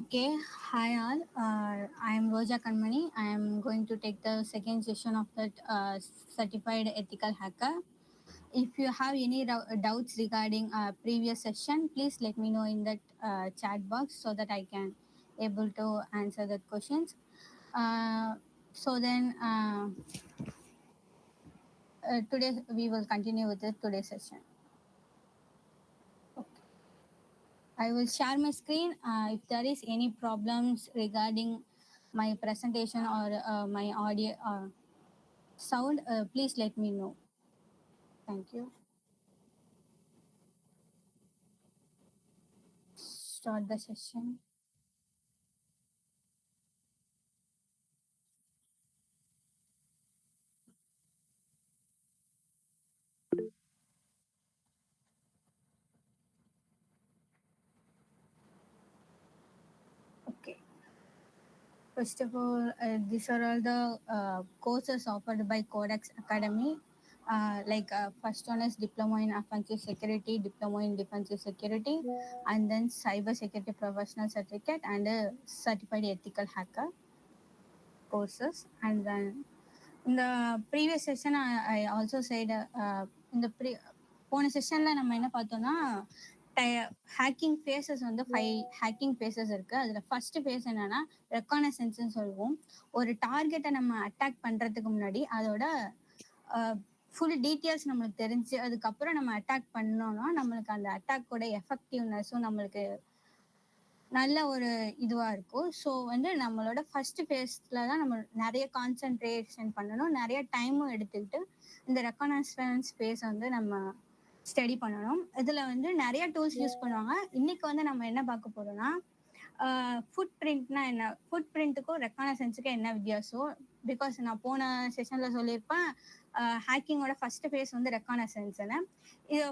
Okay, hi all. I am Roja Kanmani. I am going to take the second session of that certified ethical hacker. If you have any doubts regarding previous session, please let me know in that chat box so that I can able to answer the questions. Uh, so then today we will continue with the today's session. I will share my screen. If there is any problems regarding my presentation or my audio sound, please let me know. Thank you. Start the session. Okay. First of all, these are all the courses offered by Codex Academy. First one is Diploma in Offensive Security, Diploma in Defensive Security, and then Cyber Security Professional Certificate and Certified Ethical Hacker courses. And then in the previous session, I also said in the போன செஷன்ல நம்ம என்ன பார்த்தோம்னா hacking faces வந்து 5 hacking faces இருக்கு. அதுல first face என்னன்னா ரெக்கானசன்ஸ்னு சொல்லுவோம். ஒரு டார்கெட்டை நம்ம அட்டாக் பண்றதுக்கு முன்னாடி அதோட ஃபுல் டீட்டெயில்ஸ் நம்மளுக்கு தெரிஞ்சு அதுக்கப்புறம் நம்ம அட்டாக் பண்ணோம்னா நம்மளுக்கு அந்த அட்டாக்கோட எஃபெக்டிவ்னஸும் நம்மளுக்கு நல்ல ஒரு இதுவா இருக்கும். ஸோ வந்து நம்மளோட ஃபர்ஸ்ட் ஃபேஸ்ல தான் நம்ம நிறைய கான்சென்ட்ரேஷன் பண்ணணும். நிறைய டைமும் எடுத்துக்கிட்டு இந்த ரெக்கனஸ்டன்ஸ் ஃபேஸ் வந்து நம்ம ஸ்டடி பண்ணணும். இதுல வந்து நிறைய டூல்ஸ் யூஸ் பண்ணுவாங்க. இன்னைக்கு வந்து நம்ம என்ன பார்க்க போறோம்னா ஃபுட் பிரிண்ட்னா என்ன, ஃபுட் பிரிண்ட்டுக்கும் ரெக்கனசன்ஸுக்கும் என்ன வித்தியாசம். பிகாஸ் நான் போன செஷன்ல சொல்லியிருப்பேன் ஹேக்கிங்கோட ஃபர்ஸ்ட் ஃபேஸ் வந்து ரெக்கனசன்ஸ்னு. இது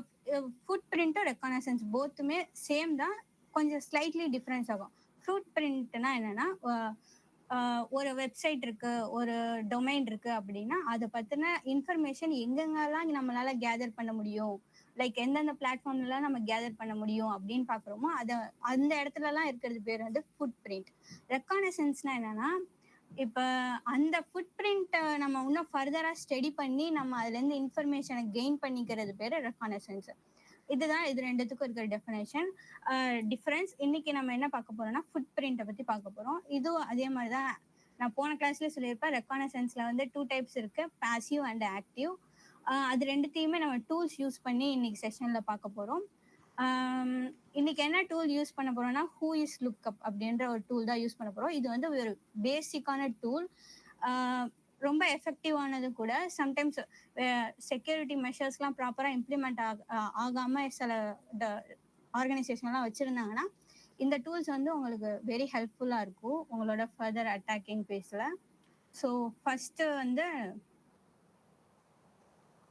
ஃபுட் பிரிண்ட்டும் ரெக்கனசன்ஸ் போத்துமே சேம் தான், கொஞ்சம் ஸ்லைட்லி டிஃப்ரென்ஸ் ஆகும். ஃப்ரூட் பிரிண்ட்னா என்னன்னா ஒரு வெப்சைட் இருக்கு, ஒரு டொமைன் இருக்கு அப்படின்னா அதை பத்தின இன்ஃபர்மேஷன் எங்கெங்கெல்லாம் நம்மளால கேதர் பண்ண முடியும், லைக் எந்தெந்த பிளாட்ஃபார்ம்லாம் நம்ம கேதர் பண்ண முடியும் அப்படின்னு பாக்குறோமோ அதை அந்த இடத்துலலாம் இருக்கிறது பேர் வந்து ஃபுட் பிரிண்ட். ரெக்கானசன்ஸ்னா என்னன்னா இப்ப அந்த ஃபுட் பிரிண்ட் நம்ம இன்னும் ஃபர்தரா ஸ்டடி பண்ணி நம்ம அதுல இருந்து இன்ஃபர்மேஷனை கெயின் பண்ணிக்கிறது பேரு ரெக்கானசன்ஸ். இதுதான் இது ரெண்டுத்துக்கும் இருக்கிற டெஃபினேஷன் டிஃபரன்ஸ். இன்னைக்கு நம்ம என்ன பார்க்க போறோம்னா ஃபுட் பிரிண்ட்டை பத்தி பார்க்க போறோம். இதுவும் அதே மாதிரிதான் நான் போன கிளாஸ்ல சொல்லியிருப்பேன். ரெக்கானசன்ஸ்ல வந்து 2 டைப்ஸ் இருக்கு, பாசிவ் அண்ட் ஆக்டிவ். அது ரெண்டுத்தையுமே நம்ம டூல்ஸ் யூஸ் பண்ணி இன்னைக்கு செஷன்ல பார்க்க போறோம். இன்னைக்கு என்ன டூல் யூஸ் பண்ண போறோம்னா ஹூ இஸ் லுக்அப் அப்படின்ற ஒரு டூல் தான் யூஸ் பண்ண போறோம். இது வந்து ஒரு பேசிக்கான டூல், ரொம்ப எஃபெக்டிவானது கூட. சம்டைம்ஸ் செக்யூரிட்டி மெஷர்ஸ்லாம் ப்ராப்பரா இம்ப்ளிமெண்ட் ஆகாம சில ஆர்கனைசேஷன்லாம் வச்சிருந்தாங்கன்னா இந்த டூல்ஸ் வந்து உங்களுக்கு வெரி ஹெல்ப்ஃபுல்லா இருக்கும் உங்களோட ஃபர்தர் அட்டாக்கிங் பேஸ்ல. ஸோ ஃபர்ஸ்ட் வந்து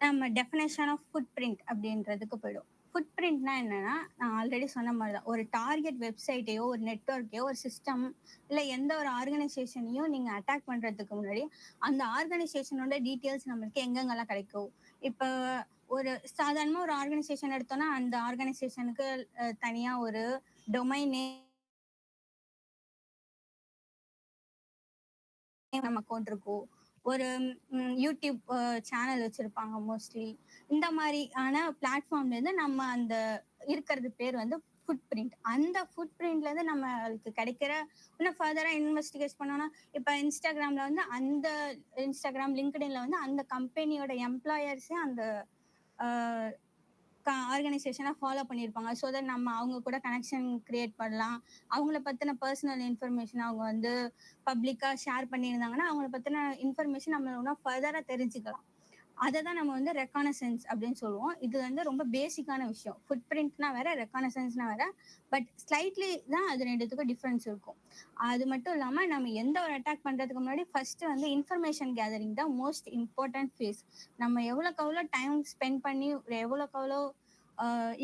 நம்ம டெஃபினேஷன் ஆஃப் ஃபுட் பிரிண்ட் அப்படின்றதுக்கு போயிடும். ஃபுட் பிரிண்ட்னா என்னன்னா நான் ஆல்ரெடி சொன்ன மாதிரி தான், ஒரு டார்கெட் வெப்சைட்டையோ ஒரு நெட்ஒர்க்கையோ ஒரு சிஸ்டம் இல்லை எந்த ஒரு ஆர்கனைசேஷனையும் நீங்கள் அட்டாக் பண்ணுறதுக்கு முன்னாடி அந்த ஆர்கனைசேஷனோட டீட்டெயில்ஸ் நம்மளுக்கு எங்கெங்கெல்லாம் கிடைக்கும். இப்போ ஒரு சாதாரணமாக ஒரு ஆர்கனைசேஷன் எடுத்தோம்னா அந்த ஆர்கனைசேஷனுக்கு தனியாக ஒரு டொமைன் நம்ம அக்கௌண்ட் இருக்கும், ஒரு யூடியூப் சேனல் வச்சிருப்பாங்க மோஸ்ட்லி. இந்த மாதிரியான பிளாட்ஃபார்ம்ல இருந்து நம்ம அந்த இருக்கிறது பேர் வந்து ஃபுட் பிரிண்ட். அந்த ஃபுட் பிரிண்ட்ல இருந்து நம்மளுக்கு கிடைக்கிற இன்னும் ஃபர்தரா இன்வெஸ்டிகேட் பண்ணோம்னா இப்ப இன்ஸ்டாகிராம்ல வந்து அந்த இன்ஸ்டாகிராம் லிங்க்டின்ல வந்து அந்த கம்பெனியோட எம்ப்ளாயர்ஸே அந்த ஆர்கனைசேஷனா ஃபாலோ பண்ணியிருப்பாங்க. ஸோ தட் நம்ம அவங்க கூட கனெக்ஷன் கிரியேட் பண்ணலாம். அவங்கள பத்தின பர்சனல் இன்ஃபர்மேஷன் அவங்க வந்து பப்ளிக்கா ஷேர் பண்ணியிருந்தாங்கன்னா அவங்கள பத்தின இன்ஃபர்மேஷன் நம்ம இன்னும் ஃபர்தரா தெரிஞ்சுக்கலாம். அதை தான் நம்ம வந்து ரெக்கானசன்ஸ் அப்படின்னு சொல்லுவோம். இது வந்து ரொம்ப பேசிக்கான விஷயம். ஃபுட் பிரிண்ட்னா வேற, ரெக்கானசன்ஸ்னா வேற. பட் ஸ்லைட்லி தான் அது ரெண்டுத்துக்கும் டிஃப்ரென்ஸ் இருக்கும். அது மட்டும் இல்லாம நம்ம எந்த ஒரு அட்டாக் பண்றதுக்கு முன்னாடி ஃபர்ஸ்ட் வந்து இன்ஃபர்மேஷன் கேதரிங் தான் மோஸ்ட் இம்பார்ட்டன்ட் ஃபேஸ். நம்ம எவ்வளோக்கு எவ்வளோ டைம் ஸ்பெண்ட் பண்ணி எவ்வளோக்கு எவ்வளோ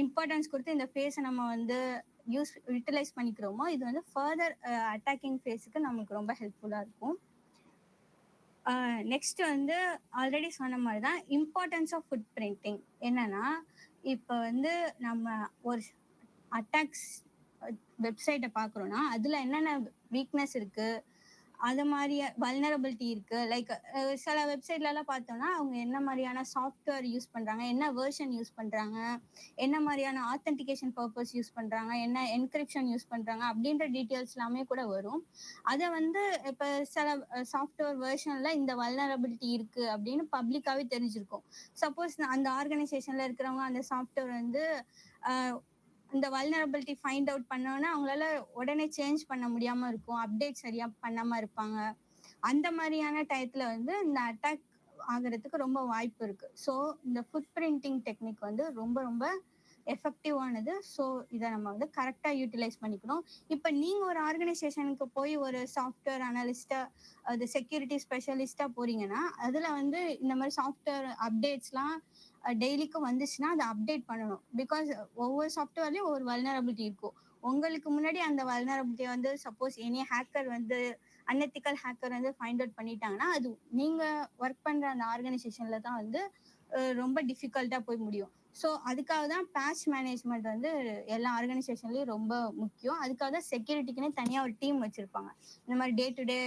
இம்பார்ட்டன்ஸ் கொடுத்து இந்த ஃபேஸை நம்ம வந்து யூட்டிலைஸ் பண்ணிக்கிறோமோ இது வந்து ஃபர்தர் அட்டாக்கிங் ஃபேஸுக்கு நமக்கு ரொம்ப ஹெல்ப்ஃபுல்லாக இருக்கும். நெக்ஸ்ட் வந்து ஆல்ரெடி சொன்ன மாதிரி தான் இம்பார்ட்டன்ஸ் ஆஃப் ஃபுட் பிரிண்டிங் என்னன்னா இப்போ வந்து நம்ம ஒரு அட்டாக்ஸ் வெப்சைட்டை பார்க்குறோம்னா அதில் என்னென்ன வீக்னஸ் இருக்கு, அது மாதிரி வல்னரபிலிட்டி இருக்கு. லைக் சில வெப்சைட்லலாம் பார்த்தோம்னா அவங்க என்ன மாதிரியான சாஃப்ட்வேர் யூஸ் பண்றாங்க, என்ன வெர்ஷன் யூஸ் பண்றாங்க, என்ன மாதிரியான ஆத்தென்டிகேஷன் பர்பஸ் யூஸ் பண்றாங்க, என்ன என்கிரிப்ஷன் யூஸ் பண்றாங்க அப்படின்ற டீட்டெயில்ஸ் எல்லாமே கூட வரும். அதை வந்து இப்போ சில சாஃப்ட்வேர் வெர்ஷன்ல இந்த வல்னரபிலிட்டி இருக்கு அப்படின்னு பப்ளிக்காவே தெரிஞ்சிருக்கும். சப்போஸ் அந்த ஆர்கனைசேஷன்ல இருக்கிறவங்க அந்த சாஃப்ட்வேர் வந்து இந்த வல்னரபிலிட்டி ஃபைண்ட் அவுட் பண்ணோன்னா அவங்களால உடனே சேஞ்ச் பண்ண முடியாம இருக்கும், அப்டேட் சரியா பண்ணாம இருப்பாங்க. அந்த மாதிரியான டயத்துல வந்து இந்த அட்டாக் ஆகிறதுக்கு ரொம்ப வாய்ப்பு இருக்கு. ஸோ இந்த ஃபுட் பிரிண்டிங் டெக்னிக் வந்து ரொம்ப ரொம்ப எஃபெக்டிவானது. ஸோ இதை நம்ம வந்து கரெக்டாக யூட்டிலைஸ் பண்ணிக்கணும். இப்போ நீங்கள் ஒரு ஆர்கனைசேஷனுக்கு போய் ஒரு சாஃப்ட்வேர் அனலிஸ்டா, அது செக்யூரிட்டி ஸ்பெஷலிஸ்டா போறீங்கன்னா அதில் வந்து இந்த மாதிரி சாஃப்ட்வேர் அப்டேட்ஸ்லாம் டெய்லிக்கும் வந்துச்சுன்னா அதை அப்டேட் பண்ணணும். பிகாஸ் ஒவ்வொரு சாஃப்ட்வேர்லயும் ஒவ்வொரு வல்னரபிலிட்டி இருக்கும். உங்களுக்கு முன்னாடி அந்த வல்னரபிலிட்டி வந்து சப்போஸ் எனி ஹேக்கர் வந்து அன்எத்திக்கல் ஹேக்கர் வந்து ஃபைண்ட் அவுட் பண்ணிட்டாங்கன்னா அது நீங்க ஒர்க் பண்ற அந்த ஆர்கனைசேஷன்ல தான் வந்து ரொம்ப டிஃபிகல்ட்டா போய் முடியும். ஸோ அதுக்காக தான் பேட்ச் மேனேஜ்மெண்ட் வந்து எல்லா ஆர்கனைசேஷன்லயும் ரொம்ப முக்கியம். அதுக்காக தான் செக்யூரிட்டிக்குன்னு தனியாக ஒரு டீம் வச்சிருப்பாங்க. இந்த மாதிரி டே டு டே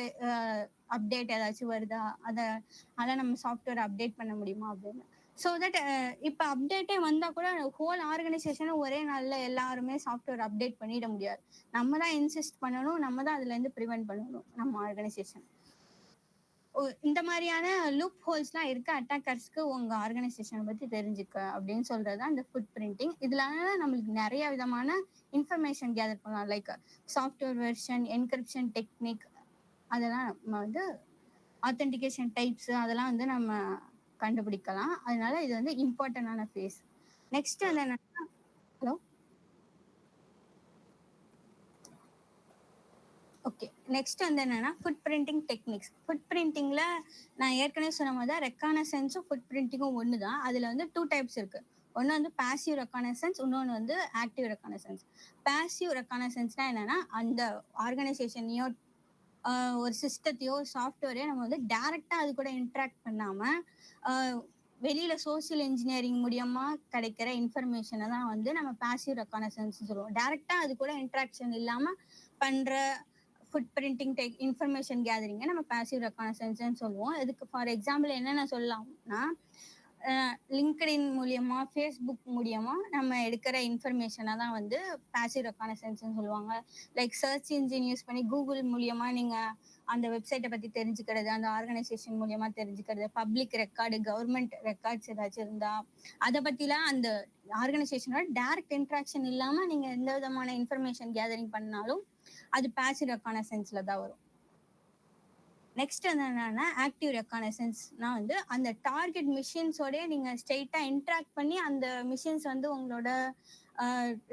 அப்டேட் ஏதாச்சும் வருதா, அதை நம்ம சாஃப்ட்வேர் அப்டேட் பண்ண முடியுமா அப்படின்னு. ஸோ தட் இப்போ அப்டேட்டே வந்தால் கூட ஹோல் ஆர்கனைசேஷனும் ஒரே நாளில் எல்லாருமே சாஃப்ட்வேர் அப்டேட் பண்ணிட முடியாது. நம்ம தான் இன்சிஸ்ட் பண்ணணும், நம்ம தான் அதுலேருந்து ப்ரிவென்ட் பண்ணணும் நம்ம ஆர்கனைசேஷன். இந்த மாதிரியான லூப் ஹோல்ஸ்லாம் இருக்க அட்டாக்கர்ஸ்க்கு உங்க ஆர்கனைசேஷனை பத்தி தெரிஞ்சுக்க அப்படின்னு சொல்றதுதான் இந்த ஃபுட் பிரிண்டிங். இதுல நம்மளுக்கு நிறைய விதமான இன்ஃபர்மேஷன் கேதர் பண்ணலாம். Like software version, encryption technique, அதெல்லாம் நம்ம வந்து ஆத்தென்டிகேஷன் டைப்ஸ் அதெல்லாம் வந்து நம்ம கண்டுபிடிக்கலாம். அதனால இது வந்து இம்பார்ட்டன்டான ஃபேஸ். நெக்ஸ்ட் அந்த ஹலோ ஓகே, நெக்ஸ்ட் வந்து என்னன்னா ஃபுட் பிரிண்டிங் டெக்னிக்ஸ். ஃபுட் பிரிண்டிங்ல நான் ஏற்கனவே சொன்ன மாதிரி தான் ரெக்கானசன்ஸும் ஃபுட் பிரிண்டிங்கும் ஒன்று தான். அதில் வந்து 2 டைப்ஸ் இருக்கு. ஒன்று வந்து பாசிவ் ரெக்கானசன்ஸ், இன்னொன்று வந்து ஆக்டிவ் ரெக்கானசன்ஸ். பாசிவ் ரெக்கானசன்ஸ்னா என்னன்னா அந்த ஆர்கனைசேஷனையோ ஒரு சிஸ்டத்தையோ சாஃப்ட்வேரையோ நம்ம வந்து டைரக்டா அது கூட இன்ட்ராக்ட் பண்ணாம வெளியில சோசியல் இன்ஜினியரிங் மூலியமா கிடைக்கிற இன்ஃபர்மேஷனை தான் வந்து நம்ம பாசிவ் ரெக்கானசன்ஸ் சொல்லுவோம். டைரக்டா அது கூட இன்ட்ராக்ஷன் இல்லாம பண்ற ஃபுட் பிரிண்டிங் இன்ஃபர்மேஷன் கேதரிங்கை நம்ம பாசிவ் ரெக்கானசன்ஸ்ன்னு சொல்லுவோம். இதுக்கு ஃபார் எக்ஸாம்பிள் என்னென்ன சொல்லலாம்னா, லிங்க்டின் மூலியமா, ஃபேஸ்புக் மூலியமா நம்ம எடுக்கிற இன்ஃபர்மேஷனை தான் வந்து பாசிவ் ரெக்கானசன்ஸ்ன்னு சொல்லுவாங்க. லைக் சர்ச் இன்ஜின் யூஸ் பண்ணி கூகுள் மூலியமா நீங்க அந்த வெப்சைட்டை பத்தி தெரிஞ்சுக்கிறது, அந்த ஆர்கனைசேஷன் மூலியமா தெரிஞ்சுக்கிறது, பப்ளிக் ரெக்கார்டு, கவர்மெண்ட் ரெக்கார்ட்ஸ் ஏதாச்சும் இருந்தா அதை பத்திலாம் அந்த ஆர்கனைசேஷனோட டைரக்ட் இன்ட்ராக்ஷன் இல்லாம நீங்க எந்த விதமான இன்ஃபர்மேஷன் கேதரிங் பண்ணாலும் அது பாசிவ் ரெக்கானசன்ஸ்ல தான் வரும். நெக்ஸ்ட் என்னன்னா ஆக்டிவ் ரெக்கானசன்ஸ்னா வந்து அந்த டார்கெட் மிஷின்ஸோடய நீங்க ஸ்ட்ரெயிட்டா இன்ட்ராக்ட் பண்ணி அந்த மிஷின்ஸ் வந்து உங்களோட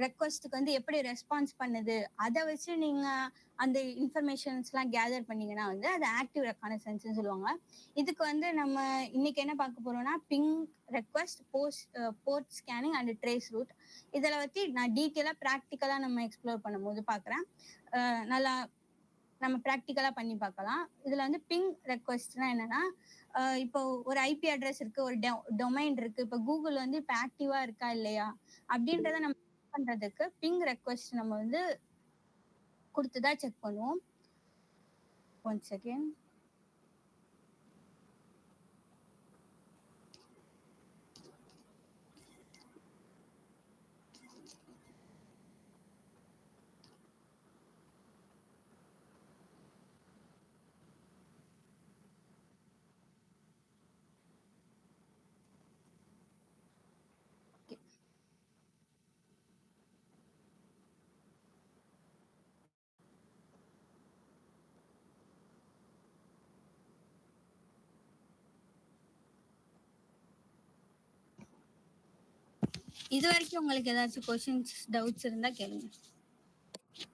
ரெக்வஸ்ட்டுக்கு வந்து எப்படி ரெஸ்பான்ஸ் பண்ணுது அதை வச்சு நீங்க அந்த இன்ஃபர்மேஷன்ஸ்லாம் கேதர் பண்ணீங்கன்னா வந்து அது ஆக்டிவ் ரெக்கானசன்ஸ்னு சொல்லுவாங்க. இதுக்கு வந்து நம்ம இன்னைக்கு என்ன பார்க்க போறோம்னா ping request, port scanning and trace route. இதில் வச்சு நான் டீட்டெயிலாக ப்ராக்டிக்கலாக நம்ம எக்ஸ்ப்ளோர் பண்ணும்போது பார்க்குறேன். நல்லா நம்ம ப்ராக்டிக்கலா பண்ணி பார்க்கலாம். இதுல வந்து பிங் ரெக்வஸ்ட்னா என்னன்னா, இப்போ ஒரு ஐபி அட்ரஸ் இருக்கு, ஒரு டொமைன் இருக்கு. இப்போ கூகுள் வந்து இப்போ ஆக்டிவா இருக்கா இல்லையா அப்படின்றத நம்ம பண்றதுக்கு பிங் ரெக்வஸ்ட் நம்ம வந்து கொடுத்துதான் செக் பண்ணுவோம். One second. இது வரைக்கும் உங்களுக்கு ஏதாச்சும் கொஸ்டின்ஸ், டவுட்ஸ் இருந்தா கேளுங்க.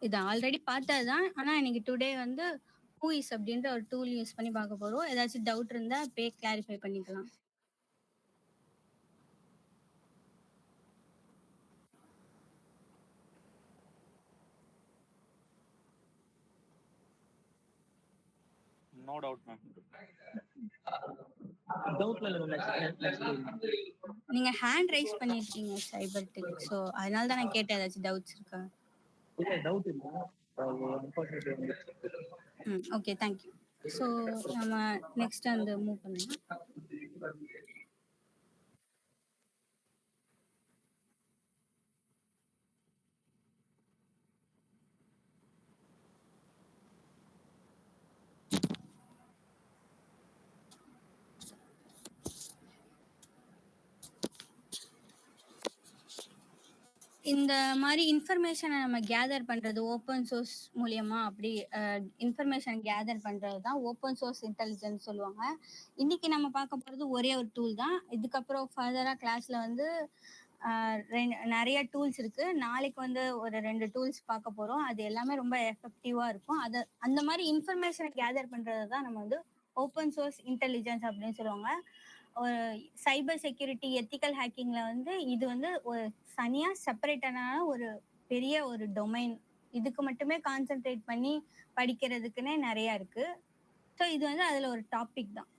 இது ஆல்ரெடி பார்த்ததுதான். ஆனா இன்னைக்கு டுடே வந்து ஹூஇஸ் அப்படின்ற ஒரு டூல் யூஸ் பண்ணி பார்க்க போறோம். ஏதாச்சும் டவுட் இருந்தா பே கிளாரிஃபை பண்ணிக்கலாம். No doubt, ma'am. நீங்க ஹேண்ட் ரைஸ் பண்ணிருக்கீங்க சைபர் டெக். ஸோ அதனால தான் நான் கேட்டேன் ஏதாச்சும் டவுட்ஸ் இருக்கா. Okay, thank you. ஸோ நம்ம நெக்ஸ்ட் அந்த மூவ் பண்ணலாம். இந்த மாதிரி இன்ஃபர்மேஷனை நம்ம கேதர் பண்றது ஓப்பன் சோர்ஸ் மூலியமா அப்படி இன்ஃபர்மேஷன் கேதர் பண்றது தான் ஓப்பன் சோர்ஸ் இன்டெலிஜென்ஸ் சொல்லுவாங்க. இன்னைக்கு நம்ம பார்க்க போறது ஒரே ஒரு டூல் தான். இதுக்கப்புறம் ஃபர்தரா கிளாஸ்ல வந்து நிறைய டூல்ஸ் இருக்கு. நாளைக்கு வந்து ஒரு 2 டூல்ஸ் பார்க்க போறோம். அது எல்லாமே ரொம்ப எஃபெக்டிவா இருக்கும். அந்த மாதிரி இன்ஃபர்மேஷனை கேதர் பண்றது தான் நம்ம வந்து ஓப்பன் சோர்ஸ் இன்டெலிஜென்ஸ் அப்படின்னு சொல்லுவாங்க. ஒரு சைபர் செக்யூரிட்டி எத்திக்கல் ஹேக்கிங்ல வந்து இது வந்து ஒரு தனியா செப்பரேட்டடான ஒரு பெரிய ஒரு டொமைன். இதுக்கு மட்டுமே கான்சென்ட்ரேட் பண்ணி படிக்கிறதுக்குன்னே நிறைய இருக்கு. ஸோ இது வந்து அதுல ஒரு டாபிக் தான்.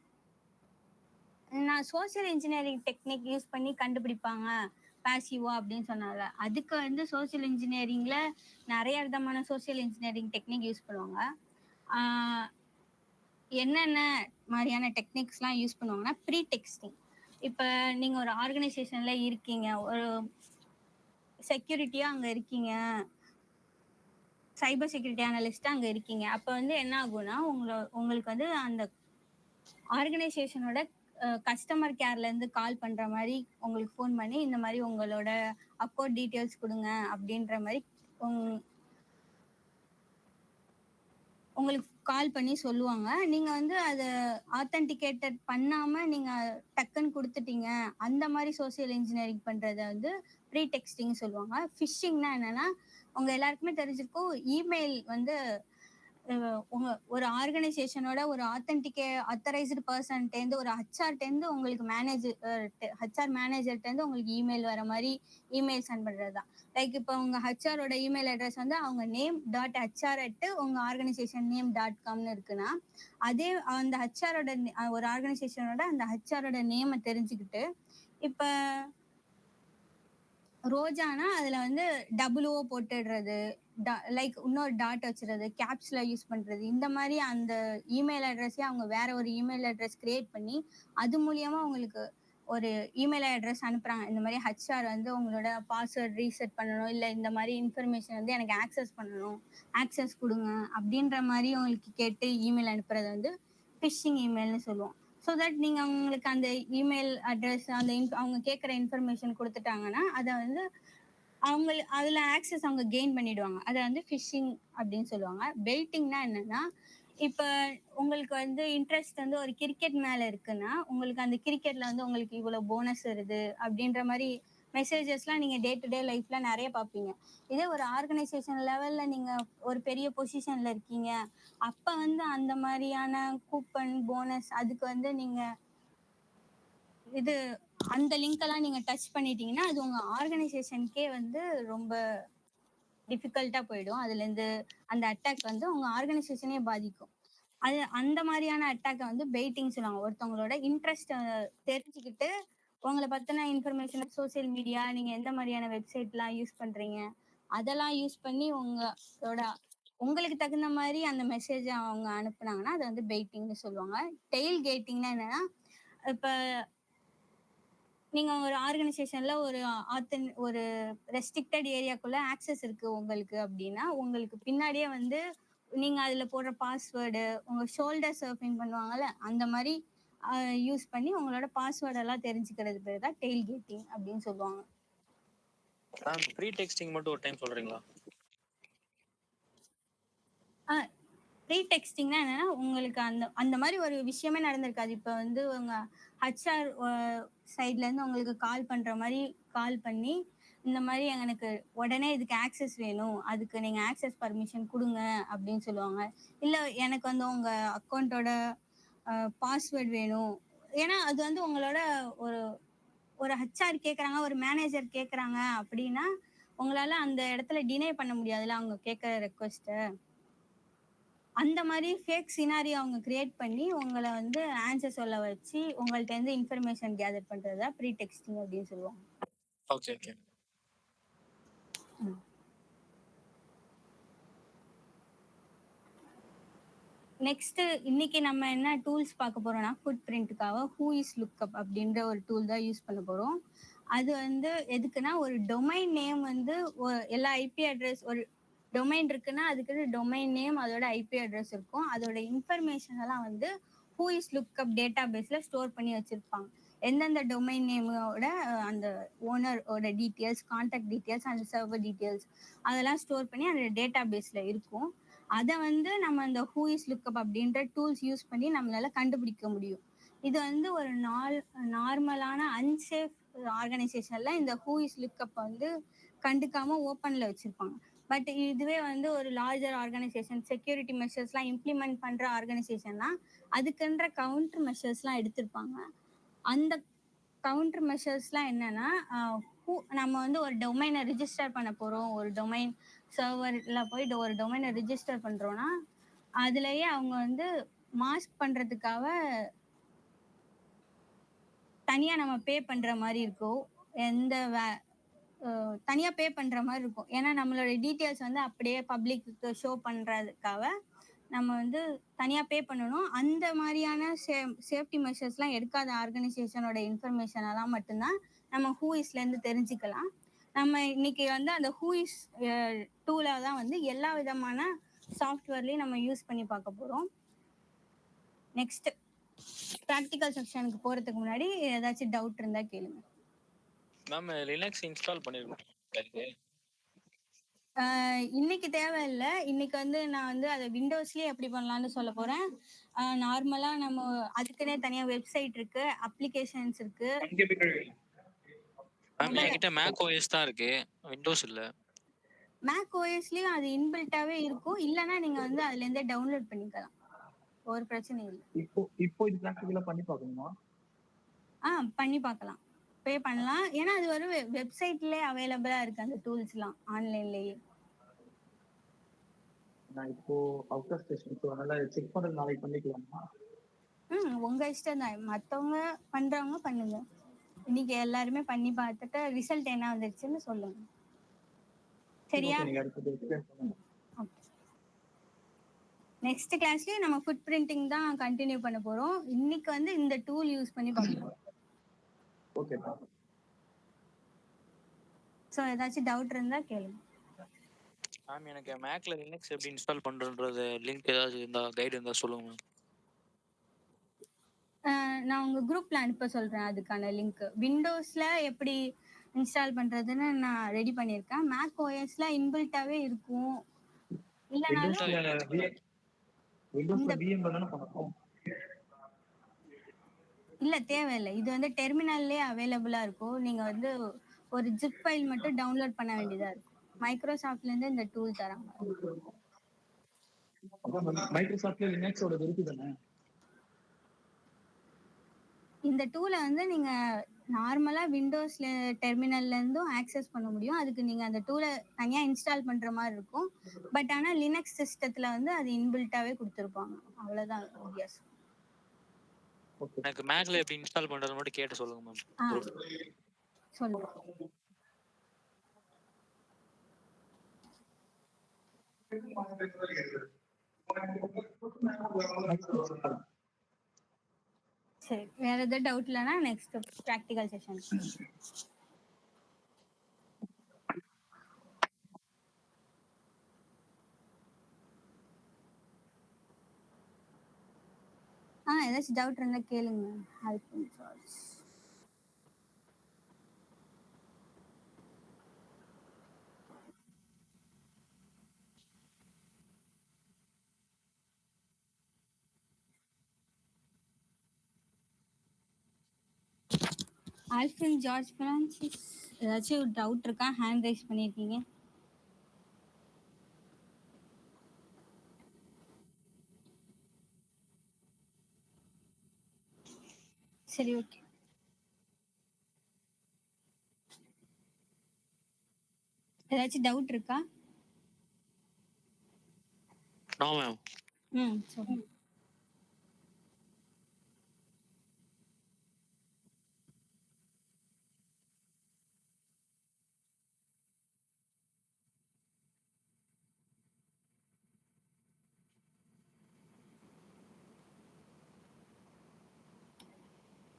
நான் சோசியல் இன்ஜினியரிங் டெக்னிக் யூஸ் பண்ணி கண்டுபிடிப்பாங்க பாசிவா அப்படின்னு சொன்னால, அதுக்கு வந்து சோசியல் இன்ஜினியரிங்ல நிறைய விதமான சோசியல் இன்ஜினியரிங் டெக்னிக் யூஸ் பண்ணுவாங்க. ஆஹ் என்னென்ன மாதிரியான டெக்னிக்ஸ்லாம் யூஸ் பண்ணுவாங்கன்னா ப்ரீ டெக்ஸ்டிங். இப்போ நீங்க ஒரு ஆர்கனைசேஷன்ல இருக்கீங்க, ஒரு செக்யூரிட்டியா அங்க இருக்கீங்க, சைபர் செக்யூரிட்டி அனலிஸ்டா அங்க இருக்கீங்க. அப்ப வந்து என்ன ஆகும்னா உங்களுக்கு வந்து அந்த ஆர்கனைசேஷனோட கஸ்டமர் கேர்ல இருந்து கால் பண்ற மாதிரி உங்களுக்கு ஃபோன் பண்ணி இந்த மாதிரி உங்களோட அக்கௌண்ட் டீட்டெயில்ஸ் கொடுங்க அப்படின்ற மாதிரி உங்களுக்கு கால் பண்ணி சொல்லுவாங்க. நீங்க வந்து அதை ஆத்தென்டிகேட்டட் பண்ணாம நீங்க டக்குன்னு கொடுத்துட்டீங்க. அந்த மாதிரி சோசியல் இன்ஜினியரிங் பண்றத வந்து ப்ரீ டெக்ஸ்டிங் சொல்லுவாங்க. ஃபிஷிங்னா என்னன்னா, உங்க எல்லாருக்குமே தெரிஞ்சிருக்கும், இமெயில் வந்து உங்க ஒரு ஆர்கனைசேஷனோட ஒரு அத்தரைஸ்டு பர்சன்ட்டேருந்து ஒரு ஹெச்ஆர்ட்டேருந்து உங்களுக்கு ஹெச்ஆர் மேனேஜர்ட்டேருந்து உங்களுக்கு இமெயில் வர மாதிரி இமெயில் சென்ட் பண்றது தான். லைக் இப்போ உங்க ஹெச்ஆரோட இமெயில் அட்ரஸ் வந்து அவங்க name.hr உங்க ஆர்கனைசேஷன் name.comனு இருக்குன்னா, அதே அந்த ஹெச்ஆரோட ஒரு ஆர்கனைசேஷனோட அந்த ஹெச்ஆரோட நேமை தெரிஞ்சுக்கிட்டு, இப்போ ரோஜானா அதுல வந்து டபுள் ஓ போட்டுடுறது, லைக் இன்னொரு டாட் வச்சுறது, கேப்ஸ்ல யூஸ் பண்றது, இந்த மாதிரி அந்த இமெயில் அட்ரஸே அவங்க வேற ஒரு இமெயில் அட்ரஸ் கிரியேட் பண்ணி அது மூலியமா உங்களுக்கு ஒரு இமெயில் அட்ரஸ் அனுப்புறாங்க. இந்த மாதிரி ஹெச்ஆர் வந்து உங்களோட பாஸ்வேர்ட் ரீசெட் பண்ணணும், இல்லை இந்த மாதிரி இன்ஃபர்மேஷன் வந்து எனக்கு ஆக்சஸ் பண்ணணும், ஆக்சஸ் கொடுங்க அப்படின்ற மாதிரி உங்களுக்கு கேட்டு இமெயில் அனுப்புறது வந்து ஃபிஷிங் இமெயில்னு சொல்லுவோம். ஸோ தட் நீங்க அவங்களுக்கு அந்த இமெயில் அட்ரஸ் அந்த அவங்க கேட்குற இன்ஃபர்மேஷன் கொடுத்துட்டாங்கன்னா அதை வந்து அவங்க அதுல ஆக்சஸ் அவங்க கெயின் பண்ணிடுவாங்க. அதை வந்து ஃபிஷிங் அப்படின்னு சொல்லுவாங்க. பெயிட்டிங்னா என்னன்னா, இப்ப உங்களுக்கு வந்து இன்ட்ரெஸ்ட் வந்து ஒரு கிரிக்கெட் மேல இருக்குன்னா, உங்களுக்கு அந்த கிரிக்கெட்ல வந்து உங்களுக்கு இவ்வளவு போனஸ் வருது அப்படின்ற மாதிரி மெசேஜஸ்லாம் நீங்க டே டு டே லைஃப்ல நிறைய பார்ப்பீங்க. இதே ஒரு ஆர்கனைசேஷன் லெவல்ல நீங்க ஒரு பெரிய பொசிஷன்ல இருக்கீங்க, அப்ப வந்து அந்த மாதிரியான கூப்பன் போனஸ் அதுக்கு வந்து நீங்க இது அந்த லிங்க் எல்லாம் நீங்க டச் பண்ணிட்டீங்கன்னா அது உங்க ஆர்கனைசேஷனுக்கே வந்து ரொம்ப டிஃபிகல்ட்டா போயிடும். அதுல இருந்து அந்த அட்டாக் வந்து உங்க ஆர்கனைசேஷனே பாதிக்கும். அது அந்த மாதிரியான அட்டாக்கை வந்து பெயிட்டிங் சொல்லுவாங்க. ஒருத்தவங்களோட இன்ட்ரெஸ்ட் தெரிஞ்சுக்கிட்டு உங்களை பத்தின இன்ஃபர்மேஷன் சோசியல் மீடியா நீங்க எந்த மாதிரியான வெப்சைட்லாம் யூஸ் பண்றீங்க அதெல்லாம் யூஸ் பண்ணி உங்களோட உங்களுக்கு தகுந்த மாதிரி அந்த மெசேஜ் அவங்க அனுப்புனாங்கன்னா அதை வந்து பெயிட்டிங்னு சொல்லுவாங்க. டெயில் கேட்டிங்னா என்னன்னா, இப்ப நீங்க ஒரு ஆர்கனைசேஷன்ல ஒரு ரெஸ்ட்ரிக்டட் ஏரியாக்குள்ள ஆக்சஸ் இருக்கு உங்களுக்கு அப்படின்னா, உங்களுக்கு பின்னாடியே வந்து நீங்க அதுல போடுற பாஸ்வேர்டு, உங்க ஷோல்டர் சர்ஃபிங் பண்ணுவாங்கல்ல, அந்த மாதிரி யூஸ் பண்ணி உங்களோட பாஸ்வேர்ட் எல்லாம் தெரிஞ்சுக்கிறது பேர் தான் டெயில் கேட்டிங் அப்படின்னு சொல்லுவாங்க. ப்ரீ டெக்ஸ்டிங் மட்டும் ஒரு டைம் சொல்றீங்களா? ப்ரீ டெக்ஸ்டிங்னா என்னன்னா, உங்களுக்கு அந்த அந்த மாதிரி ஒரு விஷயமே நடந்திருக்காது. இப்போ வந்து உங்க ஹெச்ஆர் சைட்ல இருந்து உங்களுக்கு கால் பண்ற மாதிரி கால் பண்ணி, இந்த மாதிரி எனக்கு உடனே இதுக்கு ஆக்சஸ் வேணும், அதுக்கு நீங்க ஆக்சஸ் பர்மிஷன் கொடுங்க அப்படின்னு சொல்லுவாங்க. இல்லை எனக்கு வந்து உங்க அக்கௌண்ட்டோட பாஸ்வேர்ட் வேணும். ஏன்னா அது வந்து உங்களோட ஒரு ஒரு ஹெச்ஆர் கேட்குறாங்க, ஒரு மேனேஜர் கேட்குறாங்க அப்படின்னா, உங்களால அந்த இடத்துல டினை பண்ண முடியாதுல்ல அவங்க கேட்குற ரெக்வஸ்ட்டை. அந்த மாதிரி ஃபேக் சினாரியோ அவங்க கிரியேட் பண்ணி உங்களை வந்து ஆன்சர் சொல்ல வச்சு உங்கள்ட்ட இருந்து இன்ஃபர்மேஷன் கேதர் பண்றது தான் ப்ரீ டெக்ஸ்டிங் அப்படின்னு சொல்லுவாங்க. Okay okay. நெக்ஸ்ட் இன்னைக்கு நம்ம என்ன டூல்ஸ் பார்க்க போறோம்னா ஃபுட் பிரிண்ட்டுக்காக ஹூ இஸ் லுக்கப் அப்படின்ற ஒரு டூல் தான் யூஸ் பண்ண போறோம். அது வந்து எதுக்குன்னா ஒரு டொமைன் நேம் வந்து எல்லா ஐபி அட்ரஸ் ஒரு டொமைன் இருக்குன்னா அதுக்கு டொமைன் நேம் அதோட ஐபி அட்ரஸ் இருக்கும். அதோட இன்ஃபர்மேஷன் எல்லாம் வந்து ஹூ இஸ் லுக்கப் டேட்டா பேஸ்ல ஸ்டோர் பண்ணி வச்சிருப்பாங்க. எந்தெந்த டொமைன் நேமோட அந்த ஓனரோட டீட்டெயில்ஸ், கான்டாக்ட் டீட்டெயில்ஸ், அந்த சர்வர் டீட்டெயில்ஸ் அதெல்லாம் ஸ்டோர் பண்ணி அந்த டேட்டா பேஸ்ல இருக்கும். அத வந்து நம்ம அந்த ஹூ இஸ் லுக்கப் அப்படின்ற டூல்ஸ் யூஸ் பண்ணி நம்மளால கண்டுபிடிக்க முடியும். இது வந்து ஒரு நார்மலான அன்சேஃப் ஆர்கனைசேஷன்ல இந்த ஹூ இஸ் லுக்கப் வந்து கண்டுக்காம ஓப்பன்ல வச்சிருப்பாங்க. பட் இதுவே வந்து ஒரு லார்ஜர் ஆர்கனைசேஷன் செக்யூரிட்டி மெஷர்ஸ்லாம் இம்ப்ளிமெண்ட் பண்ற ஆர்கனைசேஷன்னா அதுக்குன்ற கவுண்டர் மெஷர்ஸ்லாம் எடுத்திருப்பாங்க. அந்த கவுண்டர் மெஷர்ஸ்லாம் என்னன்னா நம்ம வந்து ஒரு டொமைனை ரிஜிஸ்டர் பண்ண போறோம். ஒரு டொமைன் சர்வர்ல போய் ஒரு டொமைனை ரிஜிஸ்டர் பண்றோம்னா அதுலயே அவங்க வந்து மாஸ்க் பண்றதுக்காக தனியா நம்ம பே பண்ற மாதிரி இருக்கும். எந்த தனியா பே பண்ற மாதிரி இருக்கும். ஏன்னா நம்மளோட டீட்டெயில்ஸ் வந்து அப்படியே பப்ளிக்கு ஷோ பண்றதுக்காக நம்ம வந்து தனியா பே பண்ணணும். அந்த மாதிரியான சேஃப்டி மெஷர்ஸ்லாம் எடுக்காத ஆர்கனைசேஷனோட இன்ஃபர்மேஷன் எல்லாம் மட்டும்தான் நம்ம ஹூ இஸ்ல இருந்து தெரிஞ்சுக்கலாம். நம்ம இன்னைக்கு வந்து அந்த ஹூ இஸ் டூல தான் வந்து எல்லா விதமான சாஃப்ட்வேர்லயும் நம்ம யூஸ் பண்ணி பார்க்க போறோம். நெக்ஸ்ட் ப்ராக்டிக்கல் செக்ஷனுக்கு போறதுக்கு முன்னாடி ஏதாச்சும் டவுட் இருந்தா கேளுங்க. மேம் லினக்ஸ் இன்ஸ்டால் பண்ணிருக்கோம். இன்னைக்கு தேவையில்லை. இன்னைக்கு வந்து நான் வந்து அதை விண்டோஸ்லயே எப்படி பண்ணலாம்னு சொல்ல போறேன். நார்மலா நம்ம அதுக்குன்னே தனியா வெப்சைட் இருக்கு, அப்ளிகேஷன்ஸ் இருக்கு. மேம் என்கிட்ட மேக் ஓஎஸ் தான் இருக்கு, விண்டோஸ் இல்ல. மேக் ஓஎஸ்லயும் அது இன்பில்ட்டாவே இருக்கும். இல்லைன்னா நீங்க வந்து அதுல இருந்தே டவுன்லோட் பண்ணிக்கலாம். ஒரு பிரச்சனை இல்லை. இப்போ இது பிராக்டிகலா பண்ணி பார்க்கணுமா? பண்ணி பார்க்கலாம். பே பண்ணலாம். ஏன்னா அது ஒரு வெப்சைட்லயே அவைலபிளா இருக்கு அந்த டூல்ஸ்லாம் ஆன்லைன்லயே. நான் இப்போ அவுட் ஆஃப் ஸ்டேஷன், ஸோ அதனால செக் பண்றது நாளைக்கு பண்ணிக்கலாமா? உங்க இஷ்டம் தான். மற்றவங்க பண்றவங்க பண்ணுங்க. இன்னைக்கு எல்லாருமே பண்ணி பார்த்துட்டு ரிசல்ட் என்ன வந்துருச்சுன்னு சொல்லுங்க. சரியா? நீங்க அடுத்து எக்ஸ்பிளைன் பண்ணுங்க. நெக்ஸ்ட் கிளாஸ்லயே நம்ம ஃபுட் பிரிண்டிங் தான் கண்டினியூ பண்ண போறோம். இன்னைக்கு வந்து இந்த டூல் யூஸ் பண்ணி பார்க்கலாம். ஓகே. ஸோ ஏதாச்சும் டவுட் இருந்தா கேளுங்க. மேம் எனக்கு மேக்ல லினக்ஸ் எப்படி இன்ஸ்டால் பண்றன்றது லிங்க் ஏதாவது இருந்தா கைடு இருந்தா சொல்லுங்க மேம். நான் உங்க குரூப்ல அனுப்ப சொல்றேன் அதுக்கான லிங்க். விண்டோஸ்ல எப்படி இன்ஸ்டால் பண்றதுன்னு நான் ரெடி பண்ணியிருக்கேன். மேக் ஓஎஸ்ல இன்பில்ட்டாவே இருக்கும். இல்லனாலும் விண்டோஸ்ல விஎம் தான பண்ணனும். இல்ல தேவையில்லை. இது வந்து டெர்மினல்லே அவைலபிளா இருக்கும். நீங்க வந்து ஒரு ஜிப் ஃபைல் மட்டும் டவுன்லோட் பண்ண வேண்டியதா இருக்கும். மைக்ரோசாஃப்ட்ல இருந்து இந்த டூல் தராங்க. மைக்ரோசாஃப்ட்ல லினக்ஸோட இருக்கு தானே? இந்த டூலை வந்து நீங்க நார்மலா விண்டோஸ்ல டெர்மினல்ல இருந்தும் ஆக்சஸ் பண்ண முடியும். அதுக்கு நீங்க அந்த டூலை தனியா இன்ஸ்டால் பண்ற மாதிரி இருக்கும். பட் ஆனா லினக்ஸ் சிஸ்டத்துல வந்து அது இன்பில்ட்டாவே கொடுத்துருப்பாங்க. அவ்வளவுதான் வித்தியாசம். எனக்கு மேக்ல எப்படி இன்ஸ்டால் பண்றது மட்டும் கேட்டு சொல்லுங்க மேம். சொல்லுங்க. சரி, வேற ஏதாவது டவுட் இல்லைன்னா நெக்ஸ்ட் ப்ராக்டிகல் செஷன். ஏதாச்சும் டவுட் இருந்தா கேளுங்க. Alphin George. Alphin George Francis, ஏதாச்சும் டவுட் இருக்கா? ஹேண்ட் ரைஸ் பண்ணியிருக்கீங்க. சரி, ஓகே. ஏதாச்சும் டவுட் இருக்கா? No ma'am. சொல்லுங்க.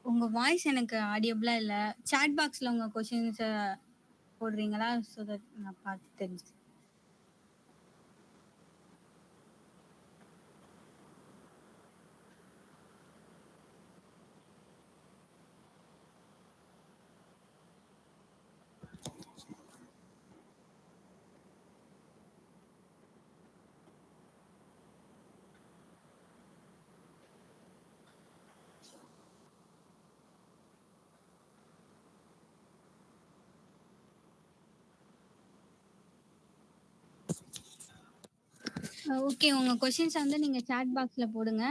உங்க வாய்ஸ் எனக்கு ஆடியபிளா இல்ல. சாட் பாக்ஸ்ல உங்க கொஸ்டின்ஸ் போடுறீங்களா? சோ தட் நான் பார்த்து தெரிஞ்சு. ஓகே, உங்க கொஸ்டின்ஸ் வந்து நீங்க சாட் பாக்ஸ்ல போடுங்க.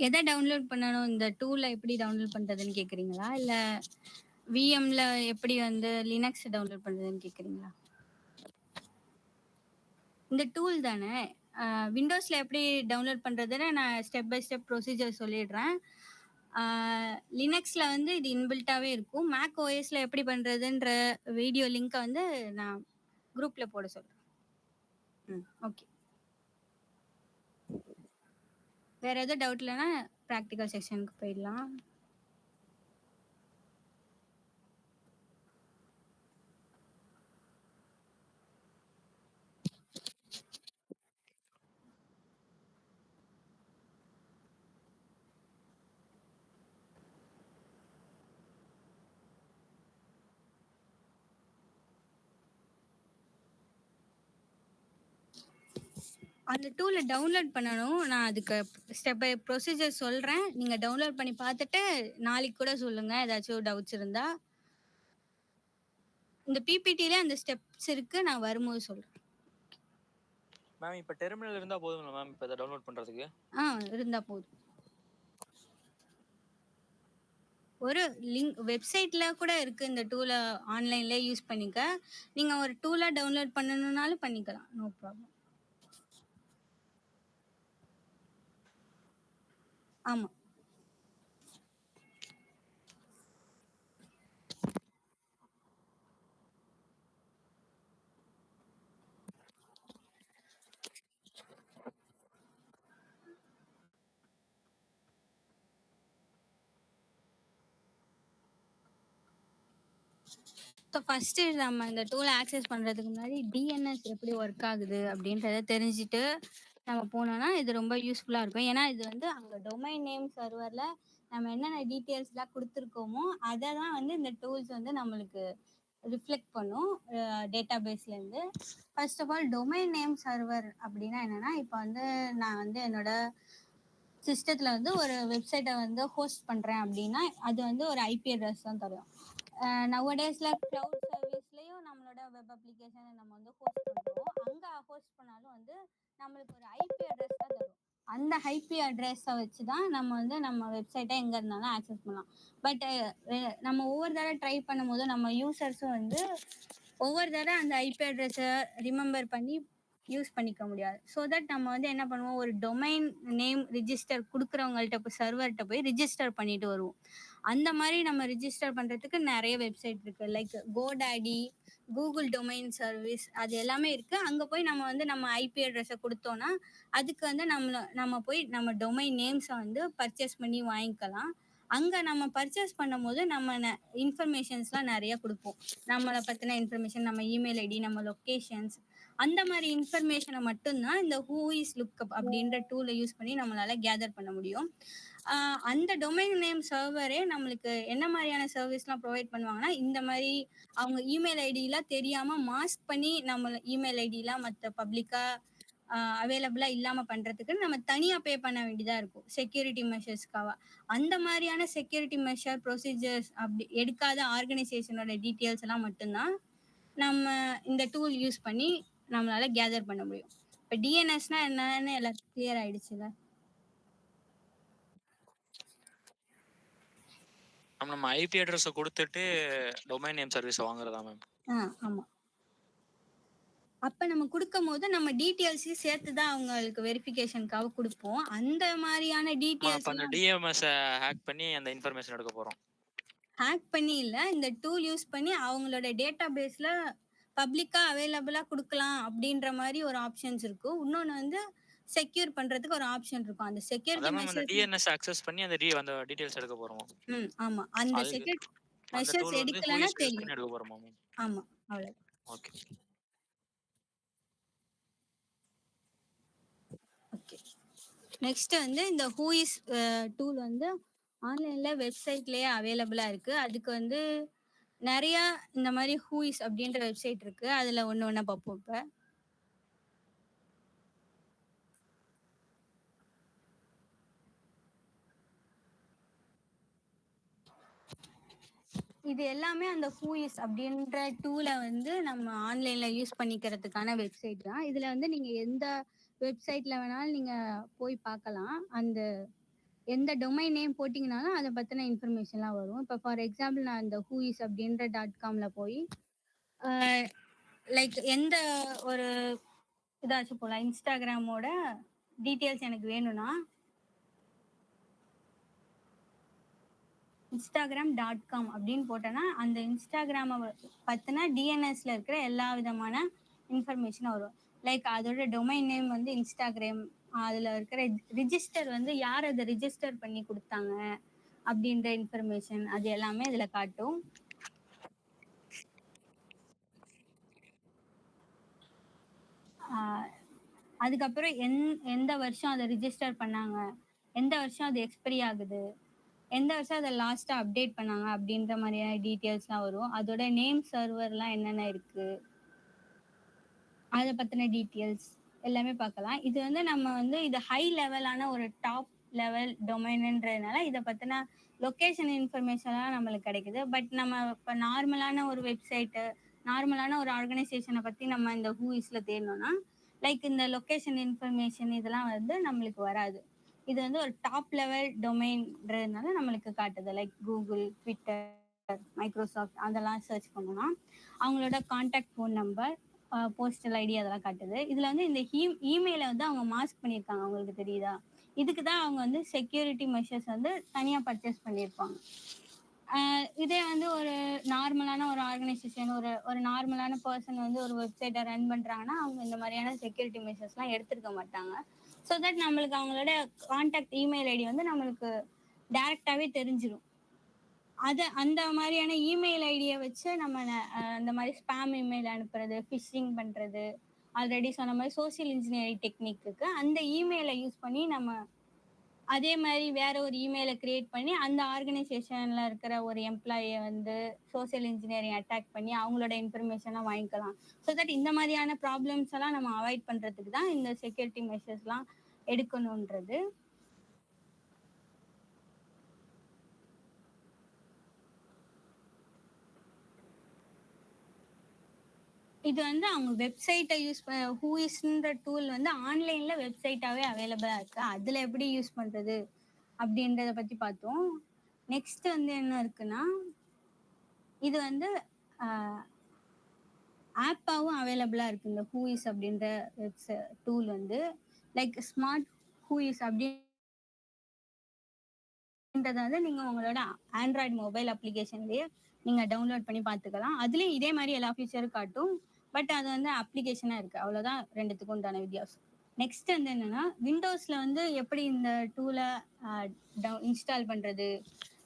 எதை டவுன்லோட் பண்ணணும், இந்த டூலை எப்படி டவுன்லோட் பண்றதுன்னு கேக்குறீங்களா, இல்ல விஎம்ல எப்படி வந்து லினக்ஸ் டவுன்லோட் பண்றதுன்னு கேக்குறீங்களா? இந்த டூல் தானே. விண்டோஸ்ல எப்படி டவுன்லோட் பண்றதுன்னு நான் ஸ்டெப் பை ஸ்டெப் ப்ரொசீஜர் சொல்லிடுறேன். லினக்ஸ்ல வந்து இது இன்பில்ட்டாவே இருக்கும். மேக் ஓஎஸ்ல எப்படி பண்றதுன்ற வீடியோ லிங்கை வந்து நான் குரூப்ல போட சொல்றேன். ஓகே. வேற எதுவும் டவுட் இல்லைன்னா ப்ராக்டிக்கல் செக்ஷனுக்கு போயிடலாம். அந்த டூலை டவுன்லோட் பண்ணணும். நான் அதுக்கு ஸ்டெப் பை ப்ரொசீஜர் சொல்றேன். நீங்க டவுன்லோட் பண்ணி பார்த்துட்டு நாளைக்கு கூட சொல்லுங்க ஏதாச்சும் டவுட்ஸ் இருந்தா. இந்த பிபிடில அந்த ஸ்டெப்ஸ் இருக்கு, நான் வரும்போது சொல்றேன். மேம் இப்போ டெர்மினல் இருந்தா போதுங்களா மேம் இப்போ இதை டவுன்லோட் பண்றதுக்கு? இருந்தா போதும். ஒரு லிங்க் வெப்சைட்ல கூட இருக்கு, இந்த டூலை ஆன்லைன்ல யூஸ் பண்ணிக்க. நீங்க ஒரு டூலா டவுன்லோட் பண்ணணும்னாலும் பண்ணிக்கலாம், நோ ப்ராப்ளம். ஆமா. ஸோ ஃபர்ஸ்ட் நம்ம இந்த டூலை ஆக்சஸ் பண்றதுக்கு முன்னாடி டிஎன்எஸ் எப்படி ஒர்க் ஆகுது அப்படின்றத தெரிஞ்சுட்டு நம்ம போனோம்னா இது ரொம்ப யூஸ்ஃபுல்லா இருக்கும். ஏன்னா இது வந்து அங்க டொமைன் நேம் சர்வர்ல நம்ம என்னென்ன டீட்டெயில்ஸ்லாம் கொடுத்துருக்கோமோ அதை தான் வந்து இந்த டூல்ஸ் வந்து நம்மளுக்கு ரிஃப்ளெக்ட் பண்ணும் டேட்டா பேஸ்லேருந்து. First of all domain name server அப்படின்னா என்னன்னா, இப்போ வந்து நான் வந்து என்னோட சிஸ்டத்தில் வந்து ஒரு வெப்சைட்டை வந்து ஹோஸ்ட் பண்ணுறேன் அப்படின்னா அது வந்து ஒரு ஐபி அட்ரஸ் தான் தரும். நவடேஸில் க்ளவுட் சர்வீஸ்லேயும் நம்மளோட வெப் அப்ளிகேஷனை நம்ம வந்து ஹோஸ்ட் பண்ணுறோம். அங்கே ஹோஸ்ட் பண்ணாலும் வந்து நம்மளுக்கு ஒரு ஐபி அட்ரஸ் தான் தரும். அந்த ஐபி அட்ரஸை வச்சு தான் நம்ம வந்து நம்ம வெப்சைட்டை எங்கே இருந்தாலும் ஆக்சஸ் பண்ணலாம். பட் நம்ம ஒவ்வொரு தடவை ட்ரை பண்ணும்போது நம்ம யூசர்ஸும் வந்து ஒவ்வொரு தடவை அந்த ஐபி அட்ரஸை ரிமெம்பர் பண்ணி யூஸ் பண்ணிக்க முடியாது. ஸோ தட் நம்ம வந்து என்ன பண்ணுவோம், ஒரு டொமைன் நேம் ரிஜிஸ்டர் கொடுக்குறவங்கள்ட்ட போய் சர்வர்கிட்ட போய் ரிஜிஸ்டர் பண்ணிட்டு வருவோம். அந்த மாதிரி நம்ம ரிஜிஸ்டர் பண்ணுறதுக்கு நிறைய வெப்சைட் இருக்குது. Like GoDaddy, Google domain service, அது எல்லாமே இருக்குது. அங்கே போய் நம்ம வந்து நம்ம ஐபி அட்ரஸை கொடுத்தோன்னா அதுக்கு வந்து நம்ம போய் நம்ம டொமைன் நேம்ஸை வந்து பர்ச்சேஸ் பண்ணி வாங்கிக்கலாம். அங்கே நம்ம பர்ச்சேஸ் பண்ணும் போது நம்ம இன்ஃபர்மேஷன்ஸ்லாம் நிறைய கொடுப்போம். நம்மளை பற்றின இன்ஃபர்மேஷன், நம்ம இமெயில் ஐடி, நம்ம லொக்கேஷன்ஸ், அந்த மாதிரி இன்ஃபர்மேஷனை மட்டும்தான் இந்த ஹூ இஸ் லுக்கப் அப்படின்ற டூலை யூஸ் பண்ணி நம்மளால கேதர் பண்ண முடியும். அந்த டொமைன் நேம் சர்வரே நம்மளுக்கு என்ன மாதிரியான சர்வீஸ்லாம் ப்ரொவைட் பண்ணுவாங்கன்னா, இந்த மாதிரி அவங்க இமெயில் ஐடியெலாம் தெரியாமல் மாஸ்க் பண்ணி நம்ம இமெயில் ஐடியெலாம் மற்ற பப்ளிக்காக அவைலபிளாக இல்லாமல் பண்ணுறதுக்கு நம்ம தனியாக பே பண்ண வேண்டியதாக இருக்கும் செக்யூரிட்டி மெஷர்ஸ்க்காக. அந்த மாதிரியான செக்யூரிட்டி மெஷர் ப்ரொசீஜர்ஸ் அப்படி எடுக்காத ஆர்கனைசேஷனோட டீட்டெயில்ஸ் எல்லாம் மட்டும்தான் நம்ம இந்த டூல் யூஸ் பண்ணி நம்மளால கேதர் பண்ண முடியும். இப்போ டிஎன்எஸ்னா என்னன்னு எல்லாம் கிளியர் ஆயிடுச்சுல. நம்ம ஐபி அட்ரஸை கொடுத்துட்டு டொமைன் நேம் சர்வீஸ் வாங்குறதா மேம்? ஆமா. அப்ப நம்ம கொடுக்கும் போது நம்ம டீடைல்ஸையும் சேர்த்து தான் அவங்களுக்கு வெரிஃபிகேஷனுக்காக கொடுப்போம். அந்த மாதிரியான டீடைல்ஸ் அந்த டிஎம்எஸ் ஹேக் பண்ணி அந்த இன்ஃபர்மேஷன் எடுக்க போறோம். ஹேக் பண்ணி இல்ல, இந்த டூல் யூஸ் பண்ணி அவங்களோட டேட்டா பேஸ்ல பப்ளிக்கா அவைலபிளா குடுக்கலாம் அப்படின்ற மாரி ஒரு ஆப்ஷன்ஸ் இருக்கும். இன்னொன்னு வந்து செக்யூர் பண்றதுக்கு ஒரு ஆப்ஷன் இருக்கும். அந்த செக்யூரிட்டி அதான் மேம் அந்த மெஷர்ஸ் டிஎன்எஸ் அக்சஸ் பண்ணி அந்த டீடைல்ஸ் எடுக்க போறோம். ஆமா. அந்த அதுக்கு செக்யூரிட்டி அந்த மெஷர்ஸ் டூல் வந்து எடுக்கலன்னா ஹூஇஸ் யூஸ் தெரியும். பண்ணி எடுக்க போறோமா மேம்? ஆமா. அவ்வளவுதான். ஓகே. ஓகே. நெக்ஸ்ட் வந்து இந்த ஹூஇஸ் டூல் வந்து ஆன்லைன்ல வெப்சைட்லயே அவைலபிளா இருக்கு. அதுக்கு வந்து நெறைய இந்த மாரி ஹூஇஸ் அப்படின்ற வெப்சைட் இருக்கு. அதுல ஒண்ணு ஒண்ணா பார்ப்போம் இப்ப. இது எல்லாமே அந்த ஹூஇஸ் அப்படின்ற டூல வந்து நம்ம ஆன்லைன்ல யூஸ் பண்ணிக்கிறதுக்கான வெப்சைட் தான். இதுல வந்து நீங்க எந்த வெப்சைட்ல வேணாலும் நீங்க போய் பார்க்கலாம். அந்த எந்த டொமைன் நேம் போட்டீங்கனாலும் அதை பத்தின இன்ஃபர்மேஷன்லாம் வரும். இப்போ ஃபார் எக்ஸாம்பிள் நான் இந்த ஹூஇஸ் அப்படின்ற .comல போய் லைக் எந்த ஒரு இதாச்சும் போலாம். இன்ஸ்டாகிராமோட டீட்டெயில்ஸ் எனக்கு வேணும்னா instagram.com அப்படின்னு போட்டேன்னா அந்த இன்ஸ்டாகிராமை பத்தின டிஎன்எஸ்ல இருக்கிற எல்லா விதமான இன்ஃபர்மேஷனும் வரும். லைக் அதோட டொமைன் நேம் வந்து இன்ஸ்டாகிராம், அதுல இருக்கிற ரிஜிஸ்டர் வந்து யார் அதை ரிஜிஸ்டர் பண்ணி கொடுத்தாங்க அப்படின்ற இன்ஃபர்மேஷன் அது எல்லாமே இதுல காட்டும். அதுக்கப்புறம் எந்த வருஷம் அதை ரிஜிஸ்டர் பண்ணாங்க, எந்த வருஷம் அது எக்ஸ்பைரி ஆகுது, எந்த வருஷம் அதை லாஸ்டா அப்டேட் பண்ணாங்க அப்படின்ற மாதிரியான டீட்டெயில்ஸ்லாம் வரும். அதோட நேம் சர்வர்லாம் என்னென்ன இருக்கு, அதை பத்தின டீட்டெயில்ஸ் எல்லாமே பார்க்கலாம். இது வந்து நம்ம வந்து இது ஹை லெவலான ஒரு டாப் லெவல் டொமைன்ன்றதுனால இதை பத்தின லொக்கேஷன் இன்ஃபர்மேஷன்லாம் நம்மளுக்கு கிடைக்குது. பட் நம்ம இப்போ நார்மலான ஒரு வெப்சைட்டு, நார்மலான ஒரு ஆர்கனைசேஷனை பத்தி நம்ம இந்த ஹூஇஸ்ல தேடணும்னா லைக் இந்த லொக்கேஷன் இன்ஃபர்மேஷன் இதெல்லாம் வந்து நம்மளுக்கு வராது. இது வந்து ஒரு டாப் லெவல் டொமைன்ன்றதுனால நம்மளுக்கு காட்டுது. லைக் கூகுள், ட்விட்டர், மைக்ரோசாஃப்ட் அதெல்லாம் சர்ச் பண்ணோம்னா அவங்களோட contact phone number, postal ID அதெல்லாம் காட்டுது. இதுல வந்து இந்த இமெயிலை வந்து அவங்க மாஸ்க் பண்ணியிருக்காங்க. அவங்களுக்கு தெரியுதா? இதுக்கு தான் அவங்க வந்து செக்யூரிட்டி மெஷர்ஸ் வந்து தனியா பர்ச்சேஸ் பண்ணியிருப்பாங்க. இதே வந்து ஒரு நார்மலான ஒரு ஆர்கனைசேஷன், ஒரு நார்மலான பர்சன் வந்து ஒரு வெப்சைட்டை ரன் பண்றாங்கன்னா அவங்க இந்த மாதிரியான செக்யூரிட்டி மெஷர்ஸ்லாம் எடுத்திருக்க மாட்டாங்க. ஸோ தட் நம்மளுக்கு அவங்களோட கான்டாக்ட் இமெயில் ஐடி வந்து நம்மளுக்கு டைரக்டாவே தெரிஞ்சிடும். அந்த மாதிரியான இமெயில் ஐடியை வச்சு நம்ம இந்த மாதிரி ஸ்பாம் இமெயில் அனுப்புறது, ஃபிஷிங் பண்றது, ஆல்ரெடி சொன்ன மாதிரி சோசியல் இன்ஜினியரிங் டெக்னிக் இருக்கு. அந்த இமெயிலை யூஸ் பண்ணி நம்ம அதே மாதிரி வேற ஒரு இமெயிலை கிரியேட் பண்ணி அந்த ஆர்கனைசேஷன்ல இருக்கிற ஒரு எம்ப்ளாயியை வந்து சோசியல் இன்ஜினியரிங் அட்டாக் பண்ணி அவங்களோட இன்ஃபர்மேஷனை வாங்கிக்கலாம். ஸோ தட் இந்த மாதிரியான ப்ராப்ளம்ஸ் எல்லாம் நம்ம அவாய்ட் பண்றதுக்கு தான் இந்த செக்யூரிட்டி மெஷர்ஸ்லாம் எடுக்கணுன்றது. இது வந்து அவங்க வெப்சைட்டை யூஸ் ஹூஇஸ்ன்ற டூல் வந்து ஆன்லைன்ல வெப்சைட்டாவே அவைலபிளா இருக்கு. அதுல எப்படி யூஸ் பண்றது அப்படின்றத பத்தி பார்த்தோம். நெக்ஸ்ட் வந்து என்ன இருக்குன்னா இது வந்து ஆப்பாவும் அவைலபிளா இருக்கு. இந்த ஹூஇஸ் அப்படின்ற டூல் வந்து லைக் ஸ்மார்ட் ஹூஇஸ் அப்படின்றத வந்து நீங்க உங்களோட ஆண்ட்ராய்டு மொபைல் அப்ளிகேஷன்லயே நீங்க டவுன்லோட் பண்ணி பார்த்துக்கலாம். அதுலயும் இதே மாதிரி எல்லா ஃபீச்சரும் காட்டும். பட் அது வந்து அப்ளிகேஷனா இருக்கு. அவ்வளவுதான் ரெண்டுத்துக்கும் உண்டான வித்தியாசம். நெக்ஸ்ட் வந்து என்னன்னா விண்டோஸ்ல வந்து எப்படி இந்த டூலை இன்ஸ்டால் பண்றது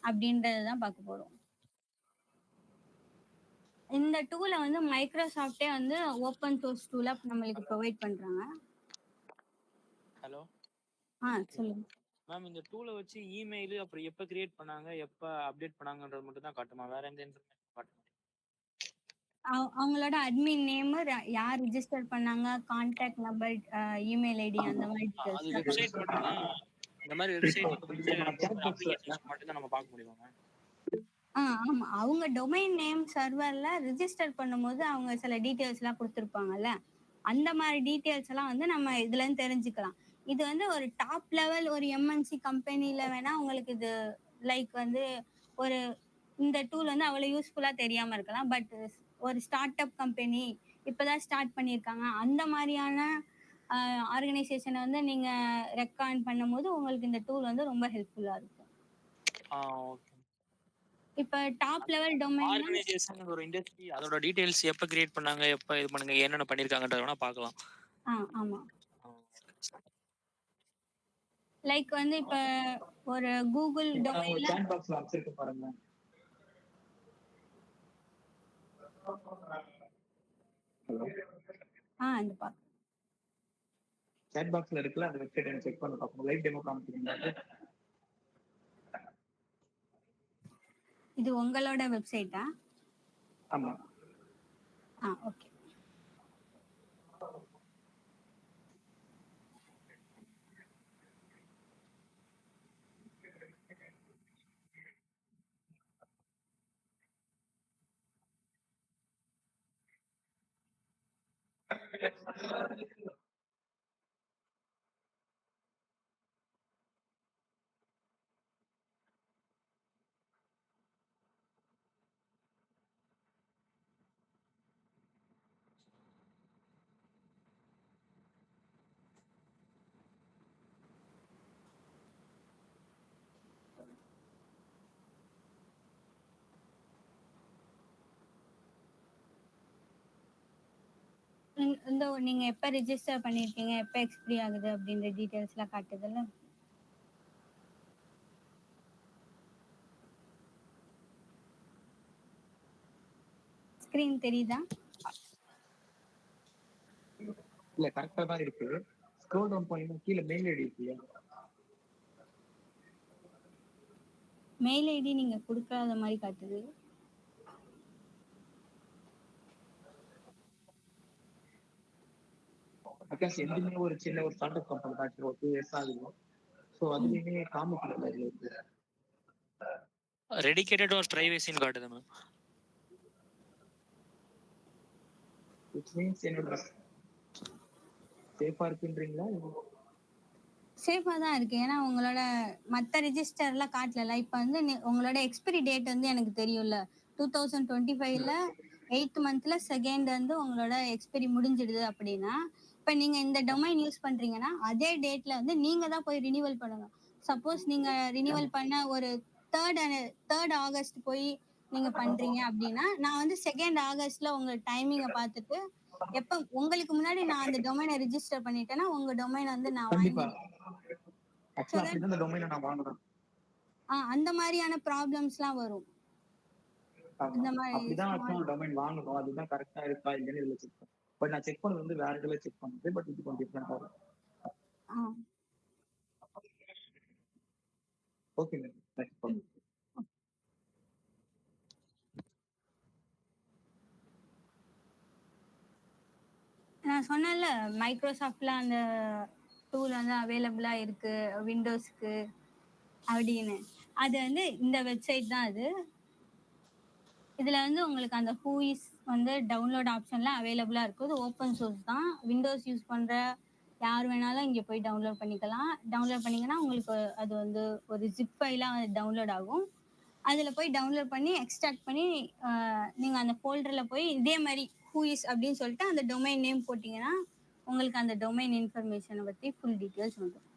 அப்படின்றதான் பார்க்க போறோம். இந்த டூலை வந்து மைக்ரோசாஃப்டே வந்து ஓப்பன் சோர்ஸ் டூலா நம்மளுக்கு ப்ரொவைட் பண்றாங்க. ஹலோ. சொல்லுங்க மேம் இந்த டூலை வச்சு இமெயில் அப்புறம் எப்போ கிரியேட் பண்ணாங்க, எப்போ அப்டேட் பண்ணாங்கன்றது மட்டும் தான் காட்டுமா? வேற எந்த இன்ஃபர்மேஷன் காட்டுமா? அவங்களோட அட்மின் நேம், யார் ரிஜிஸ்டர் பண்ணாங்க, கான்டாக்ட் நம்பர், இமெயில் ஐடி அந்த மாதிரி அது டீடைல்ஸ் வெப்சைட் மட்டும் தான். இந்த மாதிரி வெப்சைட் இன்ஸ்டாகிராம் அப்ளிகேஷன்ஸ் மட்டும் தான் நம்ம பார்க்க முடியுமா? ஆமா. அவங்க டொமைன் நேம் சர்வர்ல ரிஜிஸ்டர் பண்ணும்போது அவங்க சில டீடைல்ஸ் எல்லாம் கொடுத்திருப்பாங்கல்ல, அந்த மாதிரி டீடைல்ஸ் எல்லாம் வந்து நம்ம இதுல இருந்து தெரிஞ்சுக்கலாம். இது வந்து ஒரு டாப் லெவல் ஒரு எம்என்சி கம்பெனில வேணா உங்களுக்கு இது லைக் வந்து ஒரு இந்த டூல் வந்து அவ்வளவு யூஸ்ஃபுல்லா தெரியாம இருக்கலாம். பட் ஒரு ஸ்டார்ட் அப் கம்பெனி இப்பதான் ஸ்டார்ட் பண்ணியிருக்காங்க, அந்த மாதிரியான ஆர்கனைசேஷனை வந்து நீங்க ரெக்கமெண்ட் பண்ணும்போது உங்களுக்கு இந்த டூல் வந்து ரொம்ப ஹெல்ப்ஃபுல்லா இருக்கும். ஓகே. இப்ப டாப் லெவல் டொமைன்னா ஆர்கனைசேஷன் ஒரு இண்டஸ்ட்ரி அதோட டீடைல்ஸ் எப்ப கிரியேட் பண்ணாங்க, எப்ப இது பண்ணுங்க, என்னென்ன பண்ணிருக்காங்கன்றத வேணா பார்க்கலாம். ஆமா. லைக் வந்து இப்ப ஒரு கூகுள் டொமைன்ல சாட் பாக்ஸ்ல அப்செட் பாருங்க. ஹலோ, அந்த பாக்க சாட் பாக்ஸ்ல இருக்குல்ல, அந்த வெப்சைட் எனக்கு செக் பண்ணி பார்க்கணும். லைவ் டெமோ காமிக்கிறீங்களா? இது உங்களோட வெப்சைட்டா? ஆமா. ஓகே. இந்த நீங்க எப்ப ரெஜிஸ்டர் பண்ணிருக்கீங்க, எப்ப எக்ஸ்பைரி ஆகுது அப்படின்ற டீடைல்ஸ்லாம் காட்டுதுல்ல. ஸ்கிரீன் தெரியுதா? இல்ல, கரெக்டா தான் இருக்கு. ஸ்க்ரோல் டவுன் பண்ணி கீழ மெயில் ஐடி இருக்குல்ல, மெயில் ஐடி நீங்க கொடுக்காத மாதிரி காட்டுது. பிகாஸ் எதுவுமே ஒரு சின்ன ஒரு ஸ்டார்ட் அப் கம்பெனி தான், ஒரு 2 years ஆகுது. ஸோ அதுலயுமே காமிக்கல இருக்கு. டெடிகேட்டட் ஆர் பிரைவசின்னு காட்டுது மேம். which means என்னோட சேஃபா இருக்குன்றீங்களா? சேஃபா தான் இருக்கு. ஏன்னா உங்களோட மத்த ரெஜிஸ்டர்ல காட்டல. இப்ப வந்து உங்களோட எக்ஸ்பைரி டேட் வந்து எனக்கு தெரியும்ல. 2025ல 8th மந்த்ல 2nd வந்து உங்களோட எக்ஸ்பைரி முடிஞ்சிடுது அப்படின்னா, இப்ப நீங்க இந்த டொமைன் யூஸ் பண்றீங்கன்னா, அதே டேட்ல வந்து நீங்க தான் போய் ரினிவல் பண்ணணும். சப்போஸ் நீங்க ரினிவல் பண்ண ஒரு 3rd ஆகஸ்ட் போய் நீங்க பண்றீங்க அப்படின்னா, நான் வந்து 2nd ஆகஸ்ட்ல உங்க டைமிங்க பார்த்துட்டு, எப்ப உங்களுக்கு முன்னாடி நான் அந்த டொமைனை ரிஜிஸ்டர் பண்ணிட்டேன்னா, உங்க டொமைன் வந்து நான் கண்டிப்பா. வாங்கிடுவேன். ஸோ ஆக்சுவலா தட் அப்படிதான் இந்த டொமைனை நான் வாங்குறேன். அந்த மாதிரியான ப்ராப்ளம்ஸ்லாம் வரும். ஆமா. இந்த மாதிரி அப்படிதான் ஸ்மால் ஆக்சுவலா டொமைன் வாங்கணும். அதுதான் கரெக்டா இருக்கா இல்லைன்னு இதுல செக் பண்ணேன். பட் நான் செக் பண்ணது வந்து வேற இதுல செக் பண்ணது. பட் இது கொஞ்சம் டிஃப்ரெண்டா இருக்கும். ஆ ஓகே மேம், நெக்ஸ்ட் பண்ணுங்க. நான் சொன்னேன்ல, மைக்ரோசாஃப்ட்ல அந்த டூல் வந்து அவைலபிளா இருக்கு விண்டோஸ்க்கு அப்படின்னு. அது வந்து இந்த வெப்சைட் தான் அது. இதுல வந்து உங்களுக்கு அந்த ஹூஇஸ் வந்து டவுன்லோட் ஆப்ஷன்ல அவைலபிளா இருக்கு. இது ஓப்பன் சோர்ஸ் தான். விண்டோஸ் யூஸ் பண்ற யார் வேணாலும் இங்க போய் டவுன்லோட் பண்ணிக்கலாம். டவுன்லோட் பண்ணீங்கன்னா உங்களுக்கு அது வந்து ஒரு ஜிப் ஃபைலா டவுன்லோட் ஆகும். அதுல போய் டவுன்லோட் பண்ணி எக்ஸ்ட்ராக்ட் பண்ணி நீங்க அந்த ஃபோல்டர்ல போய் இதே மாதிரி ஹூஇஸ் அப்படின்னு சொல்லிட்டு அந்த டொமைன் நேம் போட்டீங்கன்னா உங்களுக்கு அந்த டொமைன் இன்ஃபர்மேஷனை பத்தி ஃபுல் டீட்டெயில்ஸ் வந்துடும்.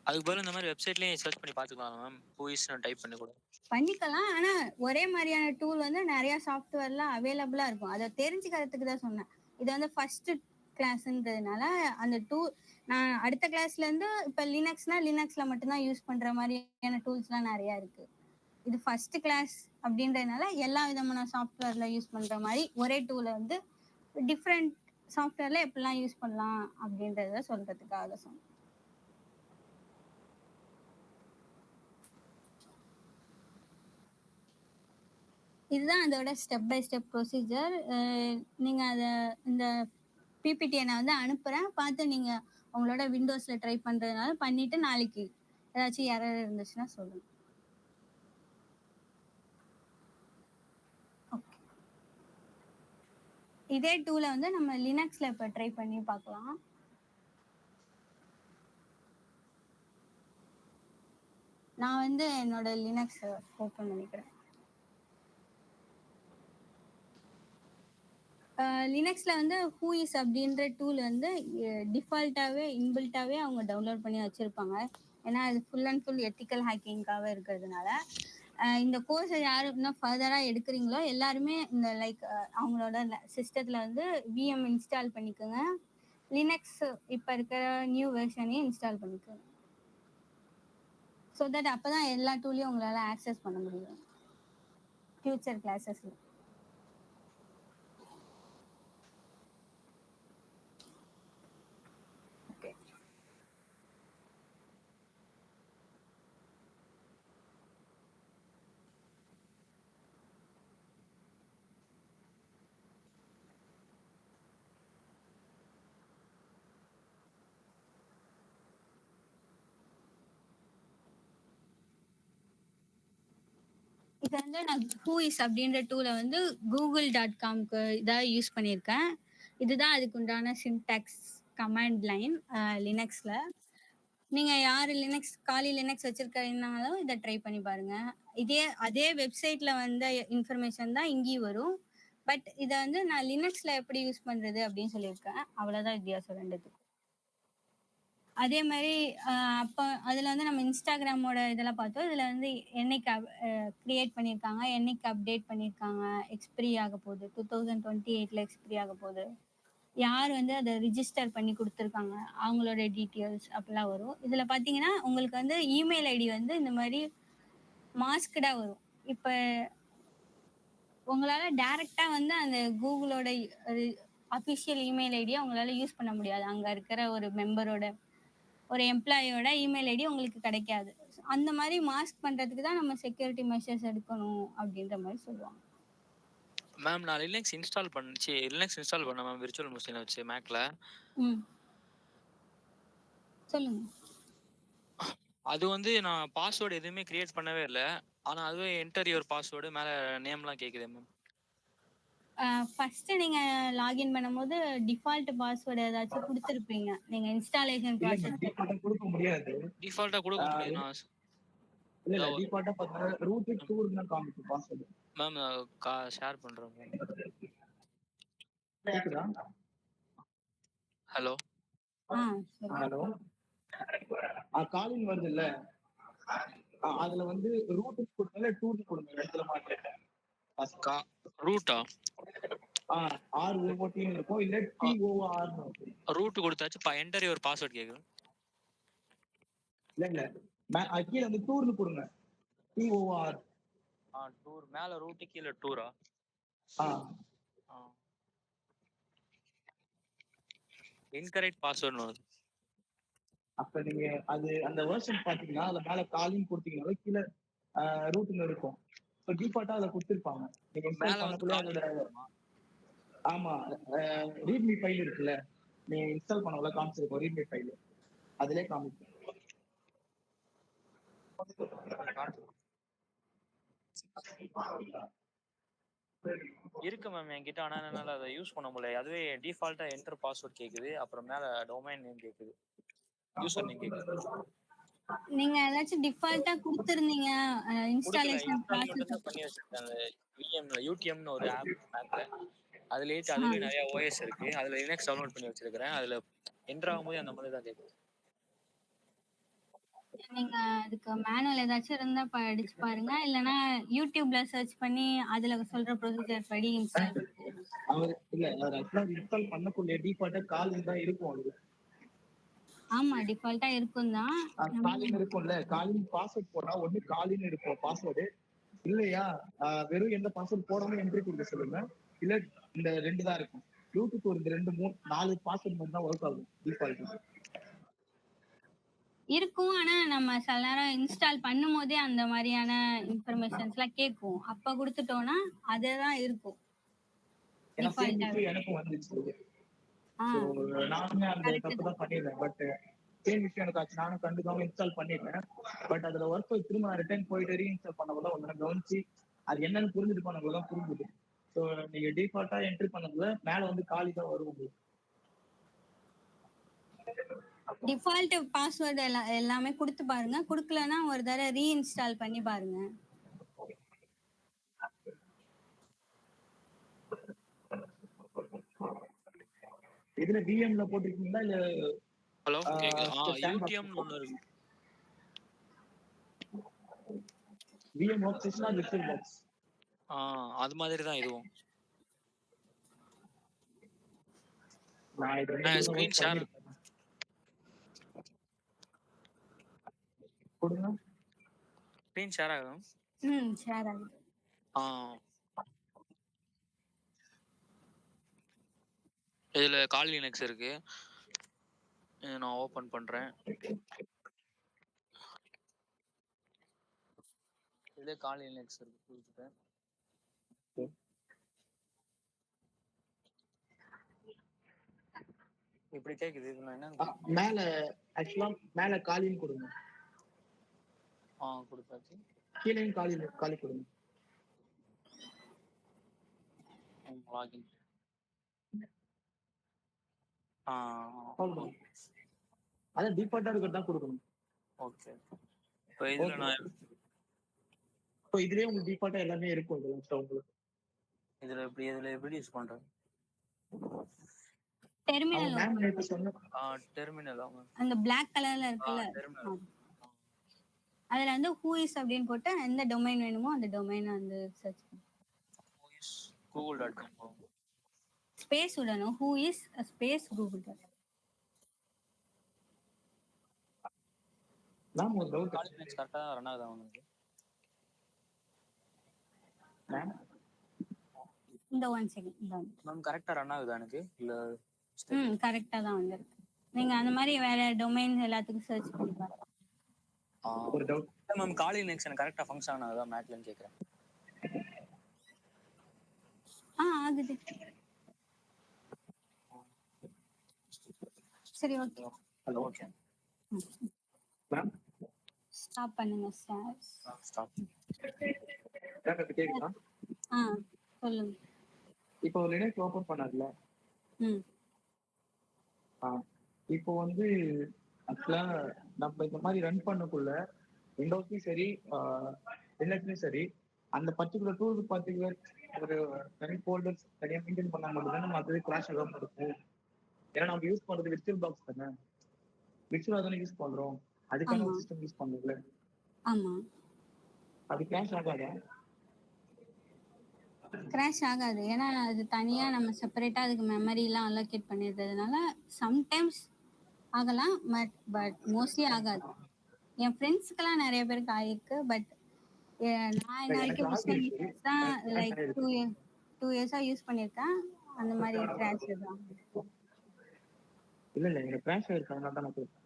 அதுக்கு பதிலா இந்த மாதிரி வெப்சைட்லயே சர்ச் பண்ணி பாத்துக்கலாம் மேம். ஹூஇஸ் டைப் பண்ணி கூட பண்ணிக்கலாம். ஆனா ஒரே மாதிரியான டூல் வந்து நிறைய சாஃப்ட்வேர்ல அவைலபிளா இருக்கும். அதை தெரிஞ்சுக்கிறதுக்கு தான் சொன்னேன். இது வந்து ஃபர்ஸ்ட் கிளாஸ்ன்றதுனால அந்த டூல் நான் அடுத்த கிளாஸ்ல இருந்து இப்ப லினக்ஸ்னா லினக்ஸ்ல மட்டும்தான் யூஸ் பண்ற மாதிரியான டூல்ஸ்லாம் நிறைய இருக்கு. இது ஃபர்ஸ்ட் கிளாஸ் அப்படின்றதுனால எல்லா விதமான சாஃப்ட்வேர்ல யூஸ் பண்ற மாதிரி ஒரே டூலை வந்து டிஃப்ரெண்ட் சாஃப்ட்வேர்ல எப்படிலாம் யூஸ் பண்ணலாம் அப்படின்றத சொல்றதுக்காக சொன்னேன். இதுதான் அதோட ஸ்டெப் பை ஸ்டெப் ப்ரொசீஜர். நீங்க அதை இந்த பிபிடியை நான் வந்து அனுப்புறேன். பார்த்து நீங்க உங்களோட விண்டோஸ்ல ட்ரை பண்றதுனால பண்ணிட்டு நாளைக்கு ஏதாச்சும் எரர் இருந்துச்சுன்னா சொல்லுங்க. ஓகே. இதே டூலை வந்து நம்ம லினக்ஸ்ல இப்போ ட்ரை பண்ணி பார்க்கலாம். நான் வந்து என்னோட லினக்ஸ் ஓப்பன் பண்ணிக்கிறேன். லினக்ஸ்ல வந்து ஹூஇஸ் அப்படின்ற டூல் வந்து டிஃபால்ட்டாகவே இன்பில்ட்டாகவே அவங்க டவுன்லோட் பண்ணி வச்சுருப்பாங்க. ஏன்னா அது ஃபுல் அண்ட் ஃபுல் எத்திக்கல் ஹேக்கிங்காக இருக்கிறதுனால இந்த கோர்ஸை யார் இன்னும் ஃபர்தராக எடுக்கிறீங்களோ எல்லாருமே இந்த லைக் அவங்களோட சிஸ்டத்தில் வந்து விஎம் இன்ஸ்டால் பண்ணிக்கோங்க. லினக்ஸ் இப்போ இருக்கிற நியூ வெர்ஷனையும் இன்ஸ்டால் பண்ணிக்கோங்க. ஸோ தட் அப்போ தான் எல்லா டூலையும் உங்களால் ஆக்சஸ் பண்ண முடியும் ஃபியூச்சர் கிளாஸஸில். ஓகே, இது வந்து நான் ஹூஇஸ் அப்படின்ற டூலை வந்து google.comக்கு இதாக யூஸ் பண்ணியிருக்கேன். இதுதான் அதுக்கு உண்டான சின்டாக்ஸ் கமாண்ட் லைன் லினக்ஸில். நீங்கள் யார் காலி லினக்ஸ் வச்சுருக்கீங்கனாலும் இதை ட்ரை பண்ணி பாருங்கள். அதே வெப்சைட்டில் வந்த இன்ஃபர்மேஷன் தான் இங்கேயும் வரும். பட் இதை வந்து நான் லினக்ஸில் எப்படி யூஸ் பண்ணுறது அப்படின்னு சொல்லியிருக்கேன். அவ்வளோதான் வித்தியாசம் ரெண்டுத்துக்கும். அதே மாதிரி அப்போ அதில் வந்து நம்ம இன்ஸ்டாகிராமோட இதெல்லாம் பார்த்தோம். இதில் வந்து என்னைக்கு க்ரியேட் பண்ணியிருக்காங்க, என்னைக்கு அப்டேட் பண்ணியிருக்காங்க, எக்ஸ்பிரி ஆக போகுது, 2028 எக்ஸ்பிரி ஆக போகுது, யார் வந்து அதை ரிஜிஸ்டர் பண்ணி கொடுத்துருக்காங்க, அவங்களோட டீட்டெயில்ஸ் அப்படிலாம் வரும். இதில் பார்த்தீங்கன்னா உங்களுக்கு வந்து இமெயில் ஐடி வந்து இந்த மாதிரி மாஸ்க்டாக வரும். இப்போ உங்களால் டைரெக்டாக வந்து அந்த கூகுளோட அஃபிஷியல் இமெயில் ஐடியை உங்களால் யூஸ் பண்ண முடியாது. அங்கே இருக்கிற ஒரு மெம்பரோட ஒரு எம்ப்ளாயோட இமெயில் ஐடி உங்களுக்கு கிடைக்காது. அந்த மாதிரி மாஸ்க் பண்ணுறதுக்கு தான் நம்ம செக்யூரிட்டி மெஷர்ஸ் எடுக்கணும் அப்படின்ற மாதிரி சொல்லுவாங்க. மேம் நான் லினக்ஸ் இன்ஸ்டால் பண்ணேன் மேம் விர்ச்சுவல் மிஷினை வச்சு மேக்ல. சொல்லுங்க. அது வந்து நான் பாஸ்வேர்டு எதுவுமே கிரியேட் பண்ணவே இல்லை. ஆனால் அதுவே என்டர் யுவர் பாஸ்வேர்டு மேலே நேம்லாம் கேட்குது மேம். ஃபர்ஸ்ட் நீங்க லாகின் பண்ணும்போது டிஃபால்ட் பாஸ்வேர்டு ஏதாச்சும் கொடுத்துருப்பீங்க. நீங்க இன்ஸ்டாலேஷன் ப்ராசஸ் கொடுக்க முடியாது. டிஃபால்ட்டா கொடுக்க முடியாது. நான் இல்ல டிஃபால்ட்டா பார்த்தா ரூட் டூர்னா காமிக்கும் பாஸ்வேர்டு. மேம் ஷேர் பண்றேன் மேம். கேக்குதா? ஹலோ ஹலோ காலிங் வருது இல்ல, அதுல வந்து ரூட் கொடுத்தல டூர் கொடுங்க இடத்துல மாட்டேன். ரூட்டா ROOT இருக்கும், இல்ல TOR ரூட் கொடுத்தாச்சு. என்டர் யுவர் பாஸ்வேர்ட் கேக்குது. இல்ல கீழ வந்து டூர்னு கொடுங்க. TOR டூர் மேல ரூட் கீழ டூரா? இன்கரெக்ட் பாஸ்வேர்ட் வருது. அப்ப நீங்க அது அந்த வெர்ஷன் பாத்தீங்கன்னா அதுல மேல காலிங் கொடுத்தீங்கனால கீழ ரூட்னு இருக்கும். சோ டிஃபால்ட்டா அத கொடுத்திருப்பாங்க. நீங்க இன்ஸ்டால் பண்ணக்குள்ள அதோட ஆமா ரீட்மி ஃபைல் இருக்குல்ல, நீங்க இன்ஸ்டால் பண்ணக்குள்ள காமிச்சிருக்கோம் ரீட்மி ஃபைல், அதிலே காமிக்கும். இருக்கு மேம் என்கிட்ட. ஆனா என்னால அதை யூஸ் பண்ண முடியல. அதுவே டிஃபால்ட்டா என்டர் பாஸ்வேர்ட் கேக்குது, அப்புறம் மேல டொமைன் நேம் கேக்குது, யூசர் நேம் கேக்குது. நீங்க ஏதாச்சும் டிஃபால்ட்டா கொடுத்திருந்தீங்க இன்ஸ்டாலேஷன் ப்ராசஸ் பண்ணி வச்சிருக்கேன். அந்த விஎம்ல யூடிஎம்னு ஒரு ஆப் மேக்ல அதுலயே நிறைய ஓஎஸ் இருக்கு. அதுல லினக்ஸ் டவுன்லோட் பண்ணி வச்சிருக்கேன். அதுல என்டர் ஆகும்போது அந்த மாதிரி தான் கேக்குது. நீங்க அதுக்கு மேனுவல் ஏதாச்சும் இருந்தா படிச்சு பாருங்க, இல்லனா யூடியூப்ல சர்ச் பண்ணி அதுல சொல்ற ப்ரொசீஜர் படி இன்ஸ்டால் பண்ணுங்க. இல்ல அது ஆக்சுவலா இன்ஸ்டால் பண்ணக்குள்ள டிஃபால்ட்டா காலிங் தான் இருக்கும். அது ஆமா டிஃபால்ட்டா இருக்கும் தான். காலிங் இருக்கும்ல, காலிங் பாஸ்வேர்ட் போட்டா ஒண்ணு காலிங் இருக்கும் பாஸ்வேர்டு, இல்லையா வெறும் எந்த பாஸ்வேர்ட் போடாம என்ட்ரி கொடுக்க சொல்லுங்க. இல்ல இந்த ரெண்டு தான் இருக்கும். ப்ளூடூத் ஒரு 2 3 4 பாஸ்வேர்ட் மட்டும் தான் ஒர்க் ஆகும் டிஃபால்ட் இருக்கும். ஆனா நம்ம சில நேரம் இன்ஸ்டால் பண்ணும் போதே அந்த மாதிரியான இன்ஃபர்மேஷன்ஸ்லாம் கேட்கும். அப்ப கொடுத்துட்டோம்னா அதேதான் இருக்கும். எனக்கும் வந்துச்சு. நானுமே அந்த தப்பு தான் பண்ணிடுறேன். பட் சேம் விஷயம் எனக்கு ஆச்சு. நானும் கண்டுக்காம இன்ஸ்டால் பண்ணிட்டேன். பட் அதுல ஒர்க் திரும்ப நான் ரிட்டர்ன் போயிட்டு ரீஇன்ஸ்டால் பண்ணக்குள்ள ஒன்னு கவனிச்சு அது என்னன்னு புரிஞ்சுட்டு பண்ணக்குள்ள தான் புரிஞ்சுது. ஸோ நீங்க டிஃபால்ட்டா என்ட்ரி பண்ணக்குள்ள மேல வந்து காலி தான் வரும். டிஃபால்ட் பாஸ்வேர்டு எல்லாமே கொடுத்து பாருங்க. கொடுக்கலன்னா ஒரு தடவை ரீஇன்ஸ்டால் பண்ணி பாருங்க. இதுல விஎம்ல போட்டுருக்கீங்களா இல்ல? ஹலோ கேக்குதா? யூடிஎம் ஒன்னு இருக்கு. விஎம் ஒர்க் ஸ்டேஷனா விர்ச்சுவல் பாக்ஸ். அது மாதிரி தான் இதுவும். நான் இது நான் ரெண்டு ஸ்கிரீன் ஒர்க் ஷேர் பண்ணிருக்கேன். கொடுங்க. ஸ்கிரீன் ஷேர் ஆகும். ஷேர் ஆகுது. இதுல கால் லினக்ஸ் இருக்கு. நான் ஓபன் பண்றேன். இதுல கால் லினக்ஸ் இருக்கு. கொடுத்துட்டேன். இப்படி கேக்குது. இது நான் என்ன மேல ஆக்சுவலா மேல காலின்னு கொடுங்க. கொடுத்தாச்சு. கீழேயும் காலி கொடுங்க. லாகின். அதான் டிஃபால்ட்டா இருக்கிறது தான் கொடுக்கணும். ஓகே. இப்போ இதுல நான் இப்போ இதுலயே உங்களுக்கு டிஃபால்ட்டா எல்லாமே இருக்கும். உங்களுக்கு இதுல எப்படி யூஸ் பண்றேன்? டெர்மினல் டெர்மினல் அந்த Black கலர்ல இருக்குல்ல, அதுல வந்து who is அப்படின்னு போட்டு எந்த டொமைன் வேணுமோ அந்த டொமைன் வந்து சர்ச் பண்ணு. google.com ஸ்பேஸ் விடணும். who is space google.com. நான் ஒரு டவுட். கால் லினக்ஸ் கரெக்ட்டா ரன் ஆகுதா உங்களுக்கு? இந்த 1 செகண்ட் தான். மேம் கரெக்ட்டா ரன் ஆகுதா எனக்கு? இல்ல கரெக்ட்டா தான் வந்திருக்கு. நீங்க அந்த மாதிரி வேற டொமைன் எல்லாத்துக்கும் சர்ச் பண்ணி பாருங்க. ஒரு டவுட் மேம், கால் லினக்ஸ் எனக்கு கரெக்ட்டா ஃபங்க்ஷன் ஆகுதா மேக்லன்னு கேக்குறேன். ஆகுது. சரி, okay. Hello. Okay ma'am staff பண்ணுங்க சார். ஸ்டாப். கேக்குதா? சொல்லுங்க. இப்போ லினக்ஸ் ஓபன் பண்ணாதுல, இப்போ வந்து ஆக்சுவலா நம்ம இந்த மாதிரி ரன் பண்ணக்குள்ள விண்டோஸ்லயும் சரி லினக்ஸ்லயும் சரி அந்த பர்டிகுலர் டூல் பர்டிகுலர் ஒரு தனி ஃபோல்டர்ஸ் தனியாக மெயின்டைன் பண்ணா மட்டும் தான் நம்ம அதுவே கிராஷ் ஆகாம இருக்கும். ஏன்னா நம்ம யூஸ் பண்றது விர்ச்சுவல் பாக்ஸ் தானே, விர்ச்சுவலா தானே யூஸ் பண்றோம். அதுக்கான ஒரு சிஸ்டம் யூஸ் பண்றதுல அது கிராஷ் ஆகாதா? கிராஷ் ஆகாது. ஏன்னா அது தனியா நம்ம செப்பரேட்டா அதுக்கு மெமரி எல்லாம் அலோகேட் பண்ணிடுறதுனால சம்டைம்ஸ் ஆகலாம், பட் மோஸ்ட்லி ஆகாது. என் ஃப்ரெண்ட்ஸ்க்கெல்லாம் நிறைய பேருக்கு ஆயிருக்கு. பட் நான் இன்ன வரைக்கும் விஸ்வல் தான் லைக் 2 இயர்ஸா யூஸ் பண்ணியிருக்கேன். அந்த மாதிரி கிராஷ் தான். இல்ல எனக்கு கிராஷ் ஆயிருக்காங்க தான் நான் கேட்பேன்.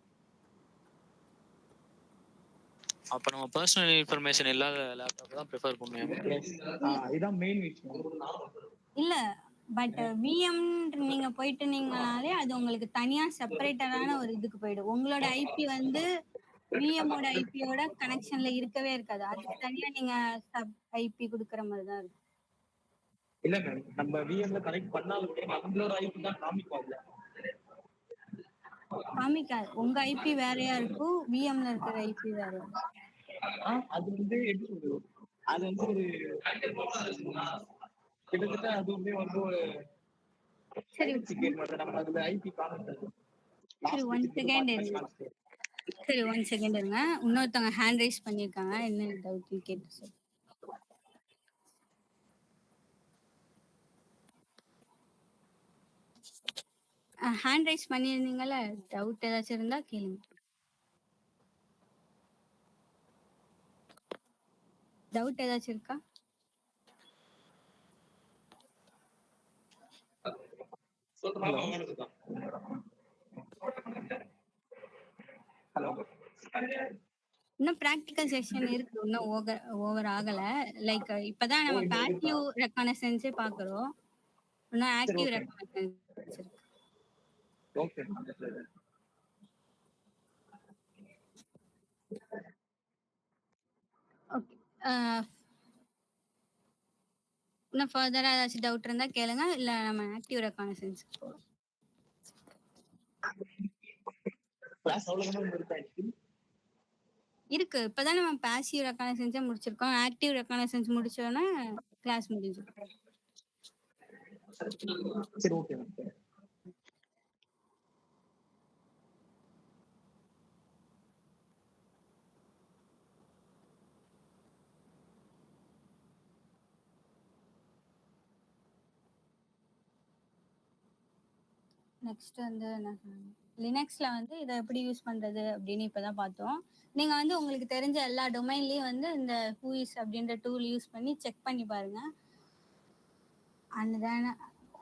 அப்ப நம்ம பர்சனல் இன்ஃபர்மேஷன் இல்லாத லேப்டாப் தான் ப்ரிஃபர் பண்ணுவேன். இதான் மெயின் விஷயம். இல்ல, பட் விஎம் நீங்க போயிட்டுனீங்கனாலே அது உங்களுக்கு தனியா செப்பரேட்டடான ஒரு இதுக்கு போயிடும். உங்களோட ஐபி வந்து விஎம் ஓட ஐபியோட கனெக்ஷன்ல இருக்கவே இருக்காது. அதுக்கு தனியா நீங்க சப் ஐபி கொடுக்குற மாதிரி தான் இருக்கும். இல்ல மேம், நம்ம விஎம்ல கனெக்ட் பண்ணாலுமே நம்மளோட ஐபி தான் காமிக்கும். காமிக்காது. உங்க ஐபி வேறையா இருக்கும், விஎம்ல இருக்கிற ஐபி வேறையா. அது வந்து எப்படி சொல்றது, அது வந்து ஒரு கிட்டத்தட்ட அது வந்து ஒரு சரி நம்ம அதுல ஐபி காமிக்காது. சரி 1 செகண்ட் இருங்க. சரி 1 செகண்ட் இருங்க. இன்னொருத்தவங்க ஹேண்ட் ரைஸ் பண்ணிருக்காங்க. என்ன டவுட்னு கேட்டு சொல்லு. ஹேண்ட் ரைஸ் பண்ணியிருந்தீங்கல்ல, டவுட் ஏதாச்சும் இருந்தா கேளுங்க. டவுட் ஏதாச்சும் இருக்கா? ஹலோ. இன்னும் பிராக்டிகல் செஷன் இருக்கு. இன்னும் ஓவர் ஆகல. லைக் இப்பதான் நம்ம பாசிவ் ரெகக்னிஷன்ஸே பாக்குறோம். இன்னும் ஆக்டிவ் ரெகக்னிஷன்ஸ் இருக்கு. ஓகே. ஓகே. இன்னும் ஃபர்தரா ஏதாச்சும் டவுட் இருந்தா கேளுங்க. இல்ல நம்ம ஆக்டிவ் ரெகக்னிஷன்ஸ் போறோம். கிளாஸ் அவ்வளவுதான் இருக்கா? இருக்கு. இப்பதான் நம்ம பாசிவ் ரெகக்னிஷன்ஸே முடிச்சிருக்கோம். ஆக்டிவ் ரெகக்னிஷன்ஸ் முடிச்சோன்னா கிளாஸ் முடிஞ்சிடும். சரி, ஓகே. நெக்ஸ்ட் வந்து என்ன லினக்ஸ்ல வந்து இதை எப்படி யூஸ் பண்றது அப்படின்னு இப்பதான் பார்த்தோம். நீங்க வந்து உங்களுக்கு தெரிஞ்ச எல்லா டொமைன்லயும் வந்து இந்த ஹூஇஸ் அப்படின்ற டூல் யூஸ் பண்ணி செக் பண்ணி பாருங்க. அண்ட் தென்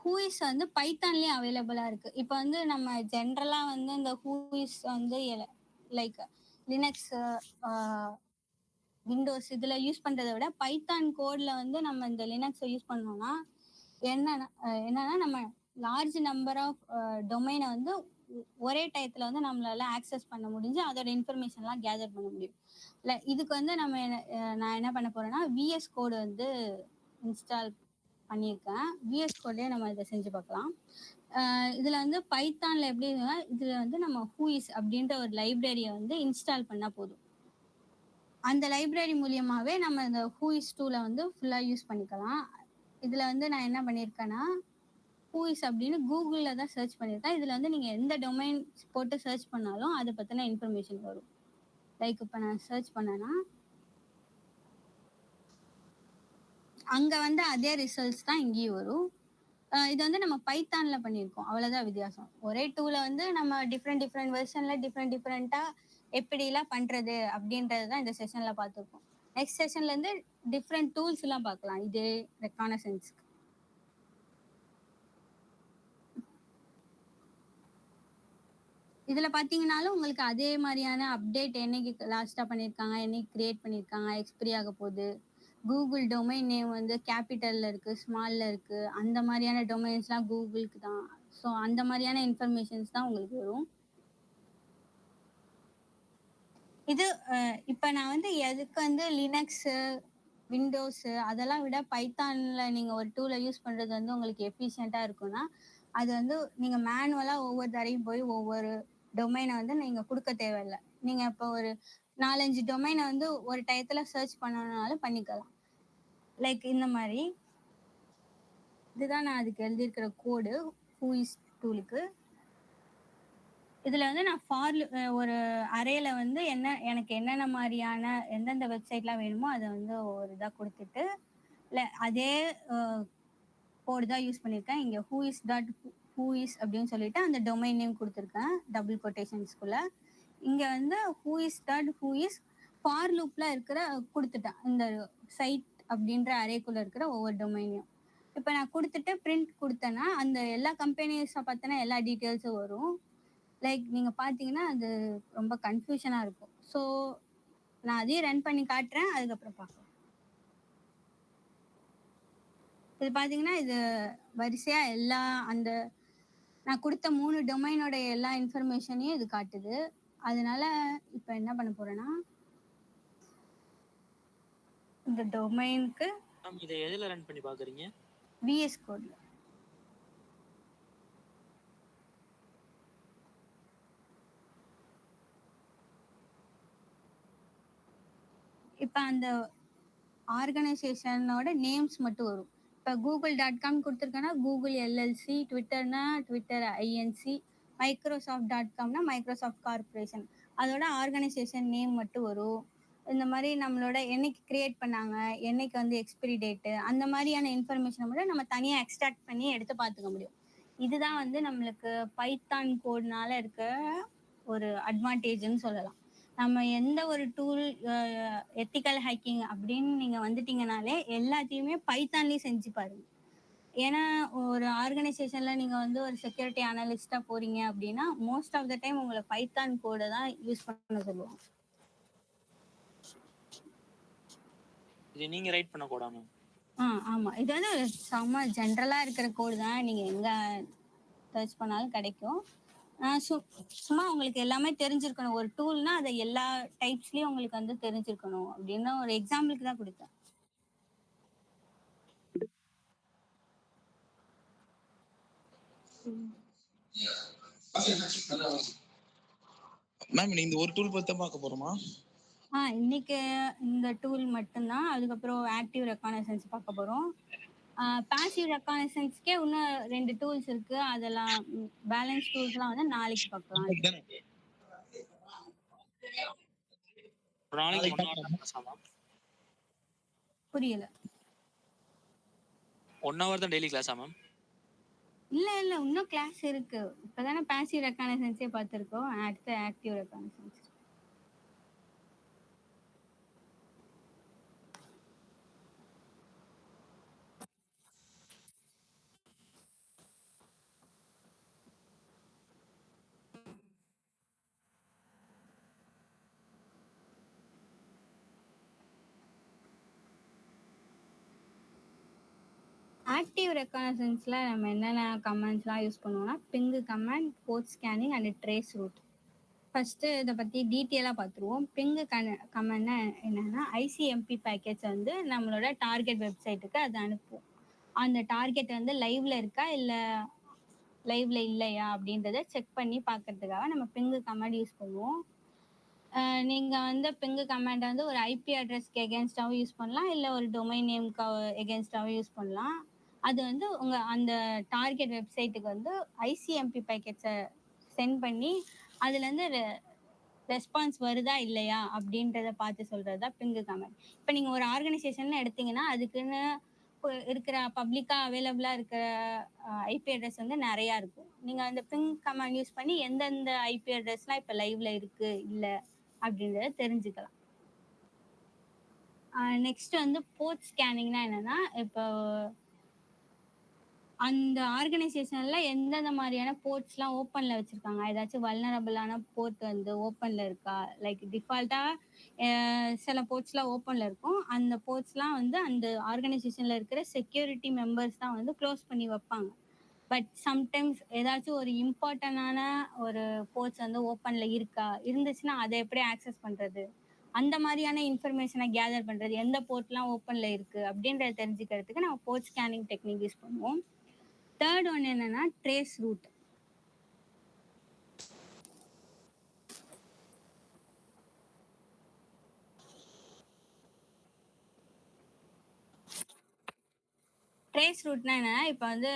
ஹூஇஸ் வந்து பைத்தான்லயும் அவைலபிளா இருக்கு. இப்போ வந்து நம்ம ஜென்ரலா வந்து இந்த ஹூஇஸ் வந்து லைக் லினக்ஸ், விண்டோஸ் இதுல யூஸ் பண்றதை விட பைத்தான் கோட்ல வந்து நம்ம இந்த லினக்ஸை யூஸ் பண்ணோம்னா என்னன்னா நம்ம லார்ஜ் நம்பர் ஆஃப் டொமைனை வந்து ஒரே டயத்துல வந்து நம்மளால ஆக்சஸ் பண்ண முடிஞ்சு அதோட இன்ஃபர்மேஷன்லாம் கேதர் பண்ண முடியும். இல்லை இதுக்கு வந்து நான் என்ன பண்ண போறேன்னா விஎஸ் கோடு வந்து இன்ஸ்டால் பண்ணியிருக்கேன். விஎஸ் கோட்லேயே நம்ம இதை செஞ்சு பார்க்கலாம். இதுல வந்து பைத்தான்ல எப்படின்னா இதுல வந்து நம்ம ஹூஇஸ் அப்படின்ற ஒரு லைப்ரரியை வந்து இன்ஸ்டால் பண்ணா போதும். அந்த லைப்ரரி மூலியமாவே நம்ம இந்த ஹூஇஸ் டூல வந்து ஃபுல்லா யூஸ் பண்ணிக்கலாம். இதுல வந்து நான் என்ன பண்ணியிருக்கேன்னா ஹூஇஸ் அப்படின்னு கூகுள்ல தான் சர்ச் பண்ணியிருக்கேன். இதுல வந்து நீங்க எந்த டொமைன் போட்டு சர்ச் பண்ணாலும் அதை பத்தின இன்ஃபர்மேஷன் வரும். லைக் இப்போ நான் சர்ச் பண்ணேன்னா அங்க வந்து அதே ரிசல்ட்ஸ் தான் இங்கேயும் வரும். இது வந்து நம்ம பைத்தான்ல பண்ணியிருக்கோம், அவ்வளவுதான் வித்தியாசம். ஒரே டூல வந்து நம்ம டிஃப்ரெண்ட் வெர்ஷன்ல டிஃப்ரெண்டா எப்படிலாம் பண்றது அப்படின்றது தான் இந்த செஷன்ல பார்த்துருக்கோம். நெக்ஸ்ட் செஷன்ல இருந்து டிஃப்ரெண்ட் டூல்ஸ் எல்லாம் பார்க்கலாம் இதே ரெக்கானசன்ஸ்க்கு. இதுல பாத்தீங்கன்னாலும் உங்களுக்கு அதே மாதிரியான அப்டேட் என்னைக்கு லாஸ்டா பண்ணியிருக்காங்க, என்னைக்கு கிரியேட் பண்ணியிருக்காங்க, எக்ஸ்பிரி ஆக போகுது, கூகுள் டொமைன் நேம் வந்து கேபிட்டல்ல இருக்கு, ஸ்மால்ல இருக்கு, அந்த மாதிரியான டொமைன்ஸ்லாம் கூகுளுக்கு தான். ஸோ அந்த மாதிரியான இன்ஃபர்மேஷன்ஸ் தான் உங்களுக்கு வரும். இது இப்போ நான் வந்து எதுக்கு வந்து லினக்ஸு, விண்டோஸு அதெல்லாம் விட பைத்தான்ல நீங்கள் ஒரு டூலை யூஸ் பண்ணுறது வந்து உங்களுக்கு எஃபிஷியண்ட்டாக இருக்குன்னா அது வந்து நீங்கள் மேனுவலாக ஒவ்வொரு தரையும் போய் ஒவ்வொரு டொமைனை வந்து நீங்கள் கொடுக்க தேவையில்லை. நீங்கள் இப்போ ஒரு 4-5 டொமைனை வந்து ஒரு டயத்தில் சர்ச் பண்ணணும்னாலும் பண்ணிக்கலாம். லைக் இந்த மாதிரி இதுதான் நான் அதுக்கு எழுதியிருக்கிற கோடு ஹூஇஸ் டூலுக்கு. இதுல வந்து நான் ஒரு அரேல வந்து எனக்கு என்னென்ன மாதிரியான எந்தெந்த வெப்சைட்லாம் வேணுமோ அதை வந்து ஒரு இதாக கொடுத்துட்டு இல்லை அதே கோடு தான் யூஸ் பண்ணியிருக்கேன். இங்கே ஹூஇஸ் அப்படின்னு சொல்லிட்டு அந்த டொமைன் நேம் கொடுத்துருக்கேன் டபுள் கொட்டேஷன்ஸ்குள்ள. இங்கே வந்து ஹூஇஸ் ஃபார் லூப்பில் இருக்கிற கொடுத்துட்டேன் இந்த சைட் அப்படின்ற அரேக்குள்ளே இருக்கிற ஒவ்வொரு டொமைனையும். இப்போ நான் கொடுத்துட்டு பிரிண்ட் கொடுத்தேன்னா அந்த எல்லா கம்பெனிஸை பற்றின எல்லா டீட்டெயில்ஸும் வரும். லைக் நீங்கள் பார்த்தீங்கன்னா அது ரொம்ப கன்ஃபியூஷனாக இருக்கும். ஸோ நான் அதையும் ரன் பண்ணி காட்டுறேன், அதுக்கப்புறம் பார்க்கலாம். இது பார்த்தீங்கன்னா இது வரிசையாக எல்லா அந்த நான் கொடுத்த 3 டொமைனோட எல்லா இன்ஃபர்மேஷனையும் இது காட்டுது. அதனால இப்போ என்ன பண்ண போறேன்னா இந்த டொமைனுக்கு இதை எதில் ரன் பண்ணி பார்க்குறீங்க? விஎஸ் கோட்ல. இப்போ அந்த ஆர்கனைசேஷனோட நேம்ஸ் மட்டும் வரும். இப்போ google.com கொடுத்துருக்கேன்னா கூகுள் எல்எல்சி, ட்விட்டர்னா ட்விட்டர் ஐஎன்சி, மைக்ரோசாஃப்ட்.comனா மைக்ரோசாஃப்ட் கார்பரேஷன், அதோட ஆர்கனைசேஷன் நேம் மட்டும் வரும். இந்த மாதிரி நம்மளோட என்னைக்கு கிரியேட் பண்ணாங்க, என்னைக்கு வந்து எக்ஸ்பிரி டேட்டு, அந்த மாதிரியான இன்ஃபர்மேஷனை மட்டும் நம்ம தனியாக எக்ஸ்ட்ராக்ட் பண்ணி எடுத்து பார்த்துக்க முடியும். இதுதான் வந்து நம்மளுக்கு பைத்தான் கோட்னால இருக்க ஒரு அட்வான்டேஜ்னு சொல்லலாம். நம்ம எந்த ஒரு டூல் எத்திக்கல் ஹேக்கிங் அப்படின்னு நீங்கள் வந்துட்டீங்கனாலே எல்லாத்தையுமே பைத்தான்லேயும் செஞ்சு பாருங்க. ஏன்னா ஒரு ஆர்கனைசேஷனில் நீங்கள் வந்து ஒரு செக்யூரிட்டி அனலிஸ்டாக போகிறீங்க அப்படின்னா மோஸ்ட் ஆஃப் த டைம் உங்களை பைத்தான் கோடை தான் யூஸ் பண்ண சொல்லுவாங்க. இது நீங்கள் ரைட் பண்ண கோடாமா? ஆமாம், இது வந்து செம்ம ஜென்ரலாக இருக்கிற கோடு தான், நீங்கள் எங்கே சர்ச் பண்ணாலும் கிடைக்கும். சும்மா உங்களுக்கு எல்லாமே தெரிஞ்சிருக்கணும். ஒரு டூல்னா அதை எல்லா டைப்ஸ்லயும் உங்களுக்கு வந்து தெரிஞ்சிருக்கணும் அப்படின்னு ஒரு எக்ஸாம்பிளுக்கு தான் கொடுத்தேன். மேம் இந்த ஒரு டூல் பத்தி பார்க்க போறோமா? இன்னைக்கு இந்த டூல் மட்டும்தான். அதுக்கப்புறம் ஆக்டிவ் ரெக்கானசன்ஸ் பார்க்க போறோம். பாசிவ் ரெக்கானசன்ஸ்க்கே இன்னும் 2 டூல்ஸ் இருக்கு. அதெல்லாம் பேலன்ஸ் டூல்ஸ்லாம் வந்து நாளைக்கு பார்க்கலாம். புரியல. 1 hour தான் டெய்லி கிளாஸா மேம்? இல்ல இல்ல இன்னும் கிளாஸ் இருக்கு. இப்பதானே பாசிவ் ரெக்கானசன்ஸே பார்த்திருக்கோம். அடுத்து ஆக்டிவ் ரெக்கானசன்ஸ். ஆக்டிவ் ரெக்கானசன்ஸ்ல நம்ம என்னென்ன கமாண்ட்ஸ்லாம் யூஸ் பண்ணுவோம்னா ping command, port scanning and trace route. First இதை பத்தி டீட்டெயிலா பார்த்துருவோம். பிங் கமாண்ட்னா என்னன்னா ஐசிஎம்பி பேக்கெட்ஸ் வந்து நம்மளோட டார்கெட் வெப்சைட்டுக்கு அது அனுப்பும். அந்த டார்கெட் வந்து லைவ்ல இருக்கா இல்ல லைவ்ல இல்லையா அப்படின்றத செக் பண்ணி பார்க்கறதுக்காக நம்ம பிங் கமாண்ட் யூஸ் பண்ணுவோம். நீங்க வந்து பிங் கமாண்ட் வந்து ஒரு ஐபி அட்ரஸ்க்கு எகென்ஸ்டாவும் யூஸ் பண்ணலாம், இல்ல ஒரு டொமைன் நேம்க்கு எகென்ஸ்டாவும் யூஸ் பண்ணலாம். அது வந்து உங்க அந்த டார்கெட் வெப்சைட்டுக்கு வந்து ஐசிஎம்பி பேக்கெட்ஸை சென்ட் பண்ணி அதுலேருந்து ரெஸ்பான்ஸ் வருதா இல்லையா அப்படின்றத பார்த்து சொல்றது தான் பிங் கமாண்ட். இப்போ நீங்கள் ஒரு ஆர்கனைசேஷன் எடுத்தீங்கன்னா அதுக்குன்னு இருக்கிற பப்ளிக்காக அவைலபிளாக இருக்கிற ஐபி அட்ரஸ் வந்து நிறையா இருக்கும். நீங்கள் அந்த பிங் கமாண்ட் யூஸ் பண்ணி எந்தெந்த ஐபி அட்ரஸ்லாம் இப்போ லைவ்ல இருக்கு இல்லை அப்படின்றத தெரிஞ்சுக்கலாம். நெக்ஸ்ட் வந்து போர்ட் ஸ்கேனிங்னா என்னன்னா இப்போ அந்த ஆர்கனைசேஷன்ல எந்தெந்த மாதிரியான போர்ட்ஸ்லாம் ஓப்பன்ல வச்சிருக்காங்க, ஏதாச்சும் வல்னரபிளான போர்ட் வந்து ஓப்பன்ல இருக்கா, லைக் டிஃபால்ட்டா சில போர்ட்ஸ்லாம் ஓப்பன்ல இருக்கும். அந்த போர்ட்ஸ்லாம் வந்து அந்த ஆர்கனைசேஷன்ல இருக்கிற செக்யூரிட்டி மெம்பர்ஸ் தான் வந்து க்ளோஸ் பண்ணி வைப்பாங்க. பட் சம்டைம்ஸ் ஏதாச்சும் ஒரு இம்பார்ட்டண்டான ஒரு போர்ட்ஸ் வந்து ஓப்பன்ல இருக்கா, இருந்துச்சுன்னா அதை எப்படி ஆக்சஸ் பண்றது, அந்த மாதிரியான இன்ஃபர்மேஷனை கேதர் பண்றது, எந்த போர்ட்லாம் ஓப்பன்ல இருக்கு அப்படின்றத தெரிஞ்சுக்கிறதுக்கு நம்ம போர்ட் ஸ்கேனிங் டெக்னிக் யூஸ் பண்ணுவோம். தேர்ட் ஒன் என்னன்னா ட்ரேஸ் ரூட். ட்ரேஸ் ரூட்னா என்னன்னா இப்போ வந்து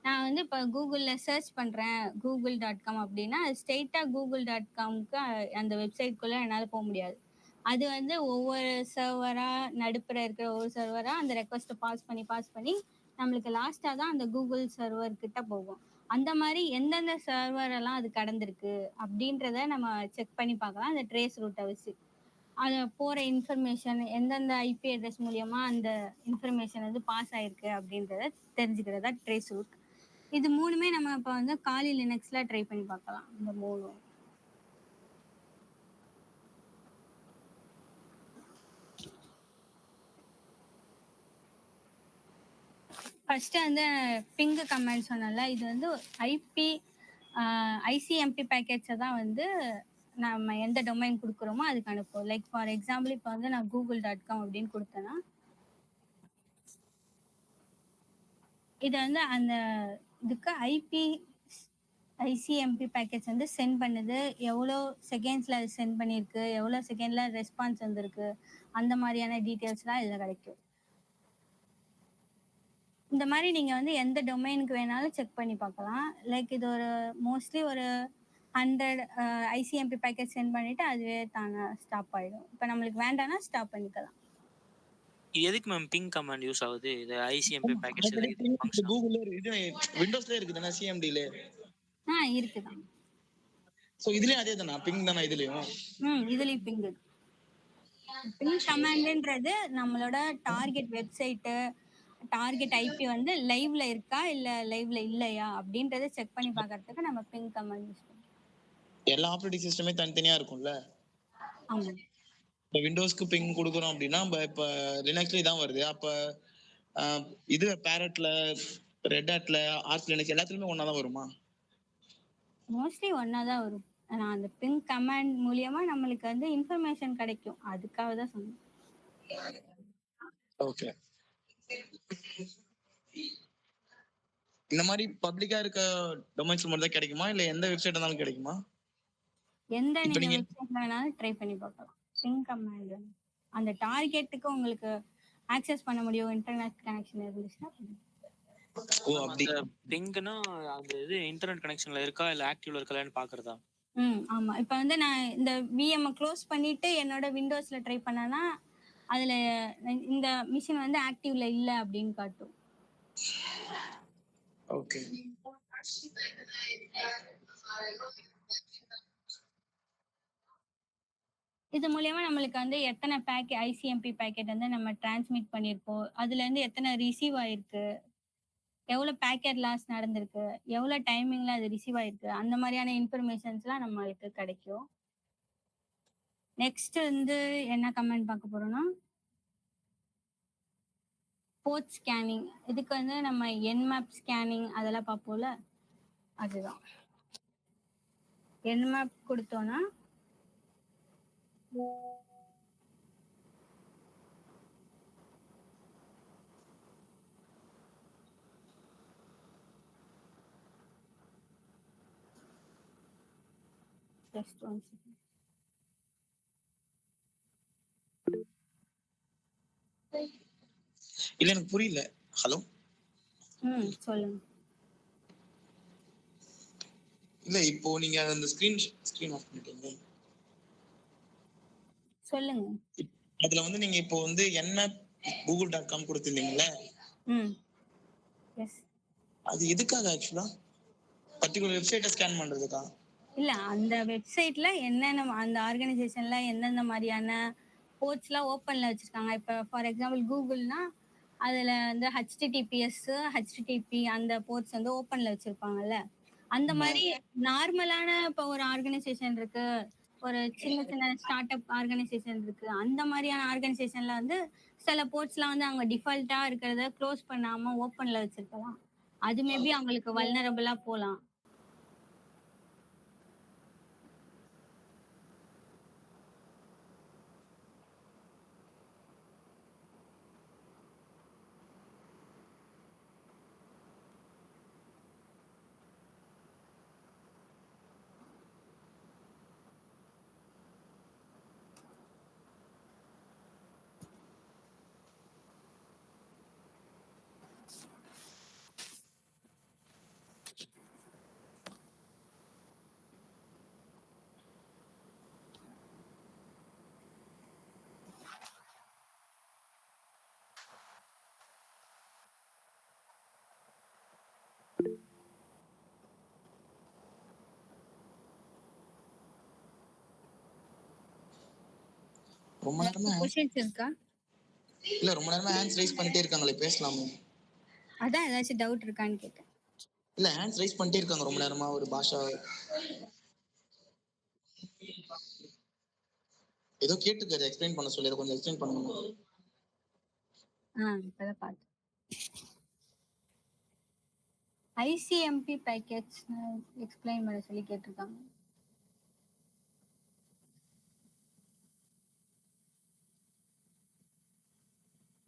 நான் வந்து இப்போ கூகுளில் சர்ச் பண்ணுறேன் google.com அப்படின்னா அது ஸ்ட்ரெயிட்டாக google.comக்கு அந்த வெப்சைட்குள்ளே என்னால் போக முடியாது. அது வந்து ஒவ்வொரு சர்வராக நடுப்புற இருக்கிற ஒவ்வொரு சர்வராக அந்த ரெக்வஸ்ட்டை பாஸ் பண்ணி நம்மளுக்கு லாஸ்ட்டாக தான் அந்த கூகுள் சர்வர் கிட்ட போகும். அந்த மாதிரி எந்தெந்த சர்வர் எல்லாம் அது கடந்திருக்கு அப்படின்றத நம்ம செக் பண்ணி பார்க்கலாம் அந்த ட்ரேஸ் ரூட்டை வச்சு. அது போகிற இன்ஃபர்மேஷன் எந்தெந்த ஐபி அட்ரஸ் மூலியமா அந்த இன்ஃபர்மேஷன் வந்து பாஸ் ஆயிருக்கு அப்படின்றத தெரிஞ்சுக்கிறதா ட்ரேஸ் ரூட். இது மூணுமே நம்ம இப்போ வந்து காலி லினக்ஸ்ல ட்ரை பண்ணி பார்க்கலாம். இந்த மூணும் ஃபர்ஸ்ட் வந்து பிங் கமாண்ட் சொன்னல, இது வந்து ஐசிஎம்பி பேக்கெட்ஸை தான் வந்து நம்ம எந்த டொமைன் கொடுக்குறோமோ அதுக்கு அனுப்புவோம். லைக் ஃபார் எக்ஸாம்பிள் இப்போ வந்து நான் google.com அப்படின்னு கொடுத்தேன்னா இது வந்து அந்த இதுக்கு ஐசிஎம்பி பேக்கெட்ஸ் வந்து சென்ட் பண்ணுது, எவ்வளோ செகண்ட்ஸில் அது சென்ட் பண்ணியிருக்கு, எவ்வளோ செகண்டில் ரெஸ்பான்ஸ் வந்திருக்கு, அந்த மாதிரியான டீட்டெயில்ஸ்லாம் இதில் கிடைக்கும். இந்த மாதிரி நீங்கள் வந்து எந்த டொமைனுக்கு வேணாலும் செக் பண்ணி பார்க்கலாம். லைக் இது ஒரு மோஸ்ட்லி ஒரு 100 ஐசிஎம்பி பேக்கெட் சென்ட் பண்ணிவிட்டு அதுவே தானே ஸ்டாப் ஆகிடும். இப்போ நம்மளுக்கு வேண்டாம்னா ஸ்டாப் பண்ணிக்கலாம். எதுக்கு மேம் பிங் கமாண்ட் யூஸ் ஆகுது? இது ஐசிஎம்பி பேக்கெட்ஸ் எதுக்கு ஃபங்க்ஷன்? கூகுள்ல இது விண்டோஸ்ல இருக்குதானே சிஎம்டில? இருக்குதான். சோ இதுலயும் அதே தானா? பிங் தானா இதுலயும்? இதுலயும் பிங் இருக்கு. பிங் கமாண்ட்ன்றது நம்மளோட டார்கெட் வெப்சைட்டு டார்கெட் ஐபி வந்து லைவ்ல இருக்கா இல்ல லைவ்ல இல்லையா அப்படின்றத செக் பண்ணி பார்க்கறதுக்கு நம்ம பிங் கமாண்ட் யூஸ் பண்ணுவோம். எல்லா ஆப்பரேட்டிங் சிஸ்டமே தனித்தனியா இருக்கும்ல? ஆமா. இப்போ விண்டோஸ்க்கு பிங் கொடுக்குறோம் அப்படின்னா இப்போ லினக்ஸ்ல தான் வருது. அப்ப இது பேரட்ல, ரெட் ஹாட்ல, ஆர்ச் லினக்ஸ் எல்லாத்துலயுமே ஒண்ணா தான் வருமா? மோஸ்ட்லி ஒன்னா தான் வரும். நான் அந்த பிங் கமாண்ட் மூலியமா நம்மளுக்கு வந்து இன்ஃபர்மேஷன் கிடைக்கும், அதுக்காக தான் சொன்னேன். ஓகே. இந்த மாதிரி பப்ளிக்கா இருக்க டொமைன்ஸ் மட்டும் தான் கிடைக்குமா இல்ல எந்த வெப்சைட் இருந்தாலும் கிடைக்குமா? எந்த நீங்க வெப்சைட்ல வேணாலும் ட்ரை பண்ணி பார்க்கலாம். பிங் கமாண்ட் அந்த டார்கெட்டுக்கு உங்களுக்கு ஆக்சஸ் பண்ண முடியும், இன்டர்நெட் கனெக்ஷன் இருந்துச்சுன்னா. ஓ அப்படி. பிங்னா அந்த இது இன்டர்நெட் கனெக்ஷன்ல இருக்கா இல்ல ஆக்டிவ்ல இருக்கான்னு பாக்குறதா? ஆமா. இப்போ வந்து நான் இந்த விஎம் க்ளோஸ் பண்ணிட்டு என்னோட விண்டோஸ்ல ட்ரை பண்ணனா அதுல இந்த மிஷின் வந்து ஆக்டிவ்ல இல்ல அப்படின்னு காட்டும். ஓகே. இது மூலியமா நம்மளுக்கு வந்து எத்தனை ஐசிஎம்பி பேக்கெட் வந்து நம்ம டிரான்ஸ்மிட் பண்ணியிருக்கோம். அதுலேருந்து எத்தனை ரிசீவ் ஆயிருக்கு, எவ்வளோ பேக்கெட் லாஸ் நடந்திருக்கு, எவ்வளோ டைமிங்ல அது ரிசீவ் ஆயிருக்கு, அந்த மாதிரியான இன்ஃபர்மேஷன்ஸ்லாம் நம்மளுக்கு கிடைக்கும். நெக்ஸ்ட் வந்து என்ன கமெண்ட் பார்க்க போறோம்னா, போர்ட் ஸ்கேனிங். இதுக்கு வந்து நம்ம என்மேப் ஸ்கேனிங் அதெல்லாம் பார்ப்போம்ல, அதுதான். என்மேப் கொடுத்தோம்னா just one second. இல்ல எனக்கு புரியல. ஹலோ சொல்லுங்க. இல்ல இப்போ நீங்க அந்த ஸ்கிரீன் ஆஃப் பண்ணிட்டீங்க. சொல்லுங்க. அதுல வந்து நீங்க இப்போ வந்து என்ன google.com கொடுத்திருந்தீங்கல்ல, எஸ். அது எதுக்காக ஆக்சுவலா? பர்టిక్యులர் வெப்சைட்டை ஸ்கேன் பண்றதுக்கா? இல்ல, அந்த வெப்சைட்ல என்னென்ன அந்த ஆர்கனைசேஷன்ல எந்தெந்த மாதிரியான போர்ட்ஸ்லாம் ஓப்பன்ல வச்சிருக்காங்க. இப்போ ஃபார் எக்ஸாம்பிள் கூகுள்னா அதுல வந்து ஹெச்டிடிபிஎஸ், ஹெச்டிடிபி அந்த போர்ட்ஸ் வந்து ஓப்பன்ல வச்சிருப்பாங்கல்ல. அந்த மாதிரி நார்மலான இப்போ ஒரு ஆர்கனைசேஷன் இருக்கு, ஒரு சின்ன சின்ன ஸ்டார்ட் அப் ஆர்கனைசேஷன் இருக்கு, அந்த மாதிரியான ஆர்கனைசேஷன்ல வந்து சில போர்ட்ஸ்லாம் வந்து அவங்க டிஃபால்ட்டா இருக்கிறத க்ளோஸ் பண்ணாம ஓப்பன்ல வச்சிருக்கலாம். அது மேபி அவங்களுக்கு வல்னரபிளா போலாம். ரொம்ப நேரமா क्वेश्चंस இருக்கா? இல்ல ரொம்ப நேரமா ஹேண்ட்ஸ் ரைஸ் பண்ணிட்டே இருக்காங்களே, பேசலாமா? அதான் ஏதாச்சும் டவுட் இருக்கான்னு கேட்டேன். இல்ல ஹேண்ட்ஸ் ரைஸ் பண்ணிட்டே இருக்காங்க ரொம்ப நேரமா ஒரு பாஷா. ஏதோ கேட்டுக்காரு எக்ஸ்பிளைன் பண்ண சொல்லி, கொஞ்சம் எக்ஸ்பிளைன் பண்ணுங்க. இப்பதான் பார்த்தேன். ஐசிஎம்பி பேக்கேஜ் எக்ஸ்பிளைன் பண்ண சொல்லி கேட்டிருக்காங்க.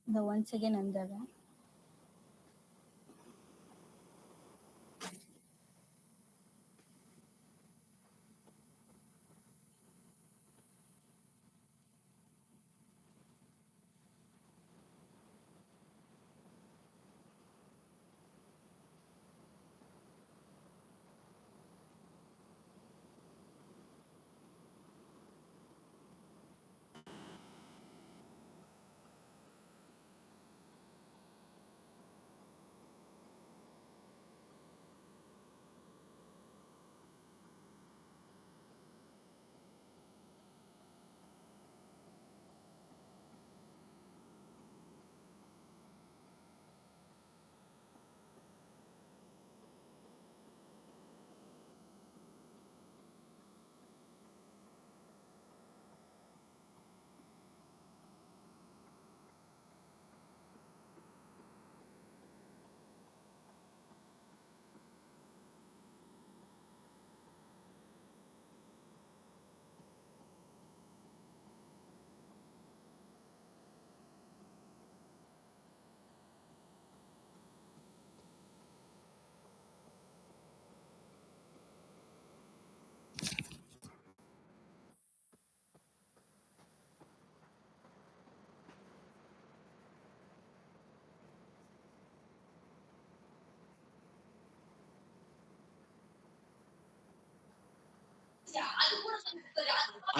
இந்த ஒன்ஸ் அகைன் வந்துடுறேன்.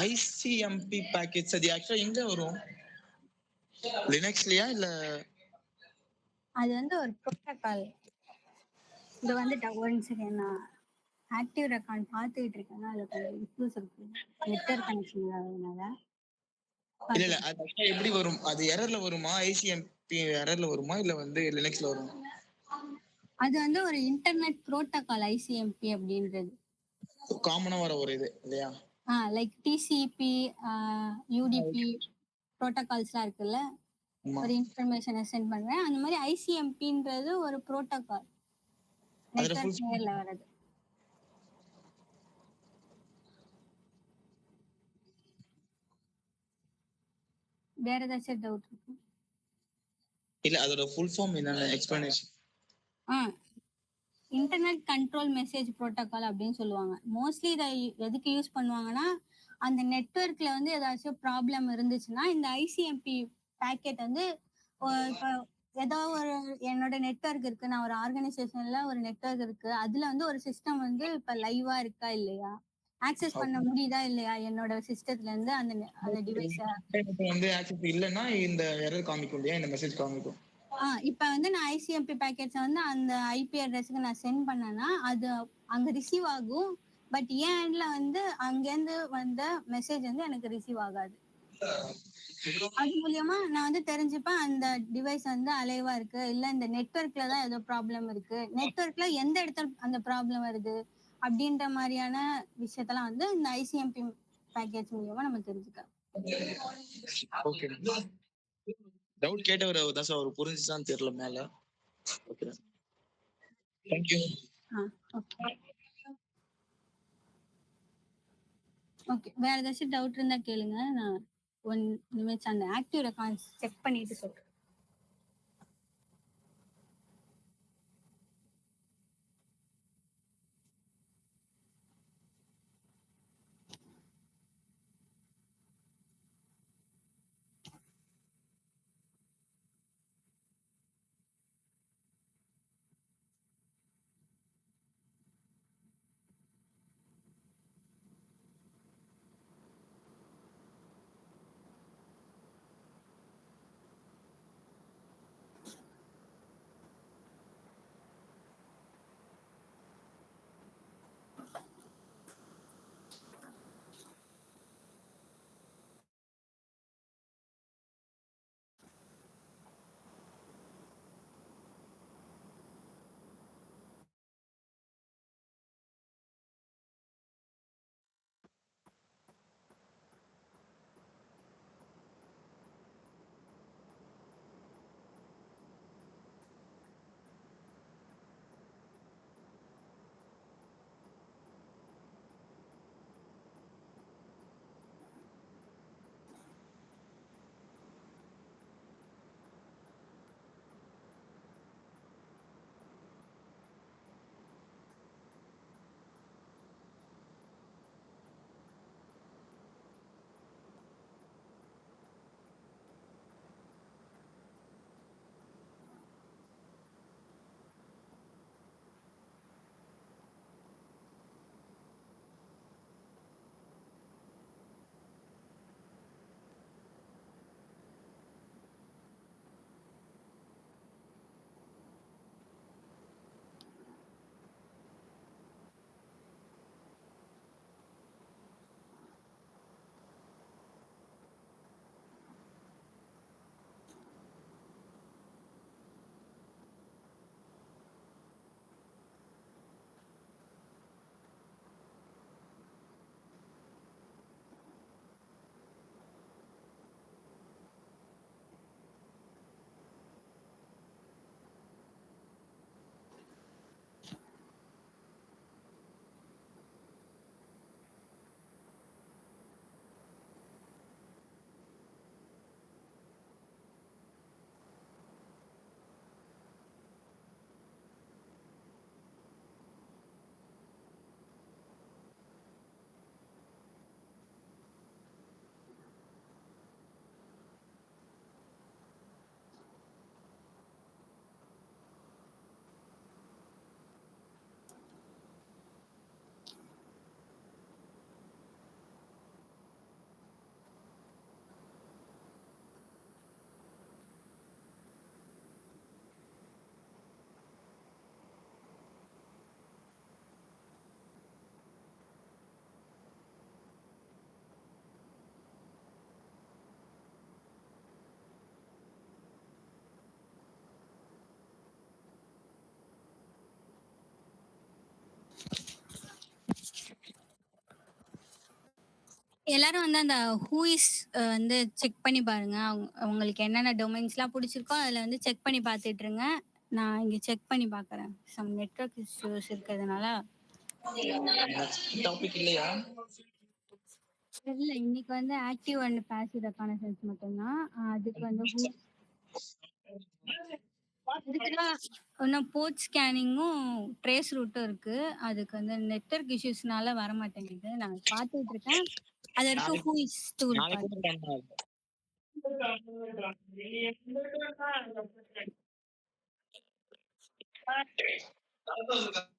ஐசிஎம்பி பேக்கேஜ் அது ஆக்சுவலா எங்க வரும்? லினக்ஸ்லயா இல்ல? அது வந்து ஒரு புரோட்டோகால். இது வந்து ஒன் செகண்ட் நான் ஆக்டிவ் ரெக்கார்ட் பார்த்துக்கிட்டு இருக்கேன். அதில் கொஞ்சம் இஷ்யூஸ் இருக்கு நெட்வொர்க் கனெக்ஷன் இல்லாததுனால. இல்ல அது actually எப்படி வரும்? அது எரர்ல வருமா? ஐசிஎம்பி எரர்ல வருமா? இல்ல வந்து லினக்ஸ்ல வருமா? அது வந்து ஒரு இன்டர்நெட் புரோட்டோகால் ஐசிஎம்பி அப்படின்றது. காமனா வர ஒரு இது இல்லையா? லைக் டிசிபி, யூடிபி புரோட்டோகால்ஸ்லாம் இருக்குல்ல, ஆமா. ஒரு இன்ஃபர்மேஷனை சென்ட் பண்ணுவேன். அந்த மாதிரி ஐசிஎம்பின்றது ஒரு புரோட்டோகால் அதுல full நெட்வொர்க் லேயர்ல வர்றது. வேற ஏதாச்சும் டவுட் இருக்கு? இல்ல அதோட ஃபுல் ஃபார்ம் என்னன்னு explanation. Internet control message protocol அப்படின்னு சொல்லுவாங்க. மோஸ்ட்லி இதை எதுக்கு யூஸ் பண்ணுவாங்கன்னா, அந்த நெட்வொர்க்ல வந்து ஏதாச்சும் ப்ராப்ளம் இருந்துச்சுன்னா இந்த ஐசிஎம்பி பேக்கெட் வந்து இப்போ ஏதோ ஒரு என்னோட நெட்வொர்க் இருக்கு, நான் ஒரு ஆர்கனைசேஷன்ல ஒரு நெட்வொர்க் இருக்கு, அதுல வந்து ஒரு சிஸ்டம் வந்து இப்ப லைவா இருக்கா இல்லையா, ஆக்சஸ் பண்ண முடியுதா இல்லையா என்னோட சிஸ்டத்துல இருந்து அந்த டிவைஸை. வந்து ஆக்சஸ் இல்லைன்னா இந்த எரர் காமிக்கும் இல்லையா, இந்த மெசேஜ் காமிக்கும். இப்ப வந்து நான் ஐசிஎம்பி பேக்கெட்ஸ் வந்து அந்த ஐபி அட்ரஸ்க்கு நான் சென்ட் பண்ணேன்னா அது அங்க ரிசீவ் ஆகும். பட் என் எண்ட்ல வந்து அங்கேருந்து வந்த மெசேஜ் வந்து எனக்கு ரிசீவ் ஆகாது. அது மூலியமா நான் வந்து தெரிஞ்சுப்பேன் அந்த டிவைஸ் வந்து அலைவா இருக்கு, இல்ல இந்த நெட்வொர்க்ல தான் ஏதோ ப்ராப்ளம் இருக்கு, நெட்வொர்க்ல எந்த இடத்துல அந்த ப்ராப்ளம் வருது அப்படின்ற மாதிரியான விஷயத்தெல்லாம் வந்து இந்த ஐசிஎம்பி பேக்கேஜ் மூலியமா நம்ம தெரிஞ்சுக்கலாம். ஓகே, டவுட் கேட்டவர் தான் சார், அவர் புரிஞ்சுச்சான்னு தெரியல மேல. Okay, thank you. ஓகே, வேற ஏதாச்சும் டவுட் இருந்தா கேளுங்க. நான் 1 நிமிஷம் அந்த ஆக்டிவ் ரெக்கார்ட்ஸ் செக் பண்ணிட்டு சொல்றேன். எல்லாரும் வந்து அந்த ஹூஇஸ் வந்து செக் பண்ணி பாருங்க. உங்களுக்கு என்னென்ன டொமைன்ஸ்லாம் பிடிச்சிருக்கோ அதில் வந்து செக் பண்ணி பார்த்துட்டு இருங்க. நான் இங்கே செக் பண்ணி பார்க்குறேன். சம் நெட்வொர்க் இஷ்யூஸ் இருக்கிறதுனால. டாபிக் இல்லையா? இல்ல இன்னைக்கு வந்து ஆக்டிவ் அண்ட் பாசிவ் ரெக்கானசன்ஸ் மட்டும்தான். அதுக்கு வந்து இதுக்குதான் இன்னும் போர்ட் ஸ்கேனிங்கும் ட்ரேஸ் ரூட்டும் இருக்கு. அதுக்கு வந்து நெட்வொர்க் இஷ்யூஸ்னால வர மாட்டேங்குது. நான் பார்த்துட்டு இருக்கேன். அது வரைக்கும் ஹூஇஸ் டூல் நாளைக்கு கூட பார்த்து பண்ணலாம்.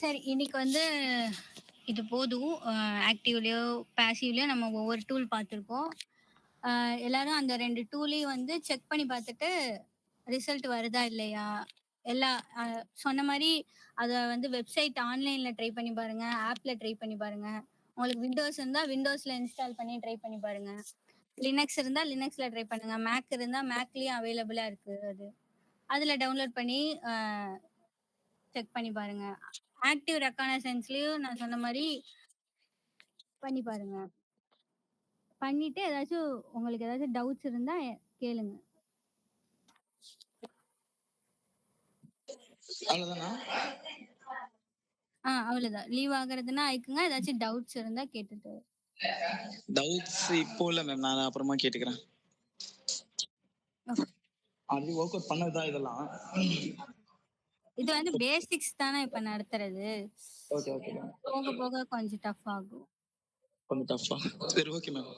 சரி இன்னைக்கு வந்து இது போதும். ஆக்டிவ்லயோ பாசிவ்லயோ நம்ம ஒவ்வொரு டூல் பார்த்துருக்கோம். எல்லாரும் அந்த 2 டூலையும் வந்து செக் பண்ணி பார்த்துட்டு ரிசல்ட் வருதா இல்லையா எல்லா சொன்ன மாதிரி அதை வந்து வெப்சைட் ஆன்லைன்ல ட்ரை பண்ணி பாருங்க, ஆப்ல ட்ரை பண்ணி பாருங்க. உங்களுக்கு விண்டோஸ் இருந்தா விண்டோஸ்ல இன்ஸ்டால் பண்ணி ட்ரை பண்ணி பாருங்க. லினக்ஸ் இருந்தா லினக்ஸ்ல ட்ரை பண்ணுங்க. மேக் இருந்தா மேக்லயும் அவைலபிளா இருக்கு. அது அதுல டவுன்லோட் பண்ணி செக் பண்ணி பாருங்க. ஆக்டிவ் ரெக்கானசன்ஸ்லயும் நான் சொன்ன மாதிரி பண்ணி பாருங்க. பண்ணிட்டு ஏதாச்சும் உங்களுக்கு ஏதாச்சும் டவுட்ஸ் இருந்தா கேளுங்க. அவ்வளவுதானா? அவ்வளவுதான். லீவ் ஆகுறதுன்னா ஆயிக்குங்க. ஏதாச்சும் டவுட்ஸ் இருந்தா கேட்டுட்டு. டவுட்ஸ் இப்போ இல்ல மேம், நான் அப்புறமா கேட்டுக்கிறேன். அது ஒர்க் அவுட் பண்ணதுதான் இதெல்லாம். இது வந்து பேசிக்ஸ் தானே இப்ப நடத்துறது. Okay okay ma'am. போக போக கொஞ்சம் டஃப் ஆகும். கொஞ்சம் டஃப்பா? சரி ஓகே மேம்.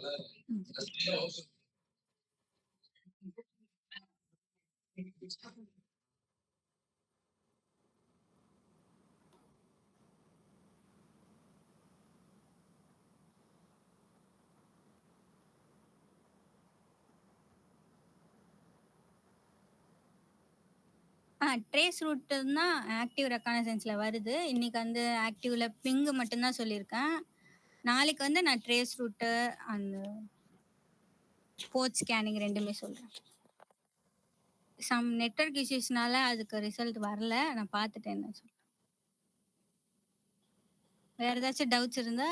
ட்ரேஸ் ரூட் தான் ஆக்டிவ் ரெக்கானசன்ஸ்ல வருது. இன்னைக்கு வந்து ஆக்டிவ்ல பிங் மட்டும்தான் சொல்லியிருக்கேன். நாளைக்கு வந்து நான் ட்ரேஸ் ரூட்டு அந்த போர்ட் ஸ்கேனிங் ரெண்டுமே சொல்றேன். சம் நெட்வொர்க் இஷ்யூஸ்னால அதுக்கு ரிசல்ட் வரல. நான் பார்த்துட்டேன் என்ன சொல்றேன். வேற ஏதாச்சும் டவுட்ஸ் இருந்தா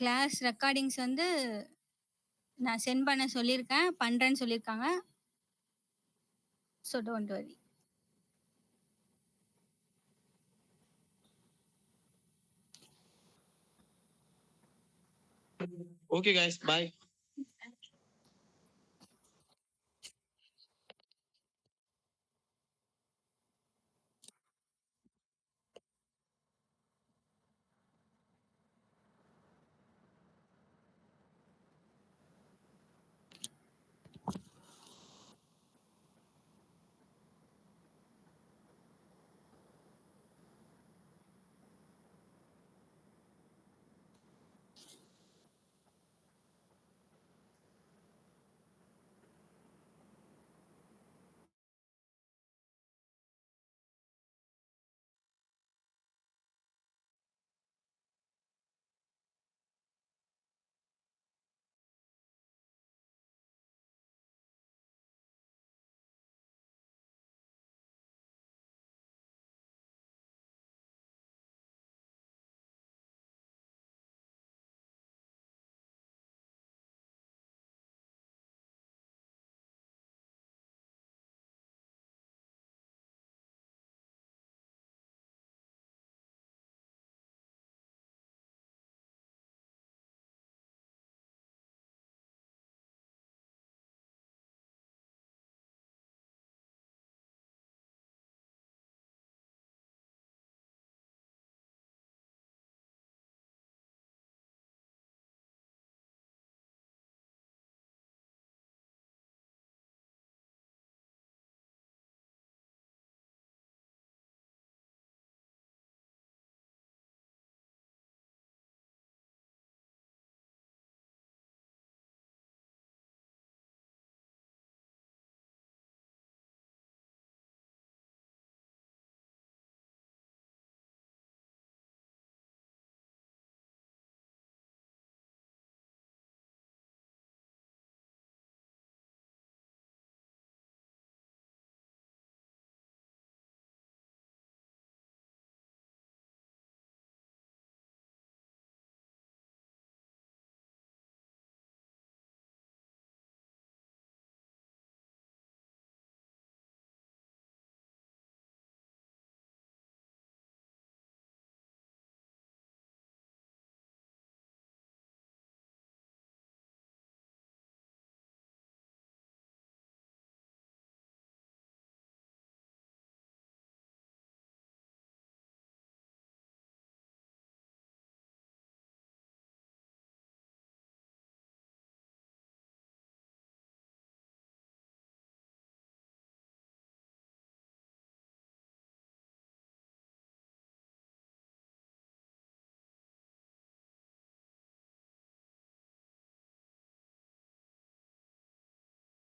கிளாஸ் ரெக்கார்டிங்ஸ் வந்து நான் சென்ட் பண்ண சொல்லியிருக்கேன், பண்றேன்னு சொல்லியிருக்காங்க. So don't worry. Okay guys, bye.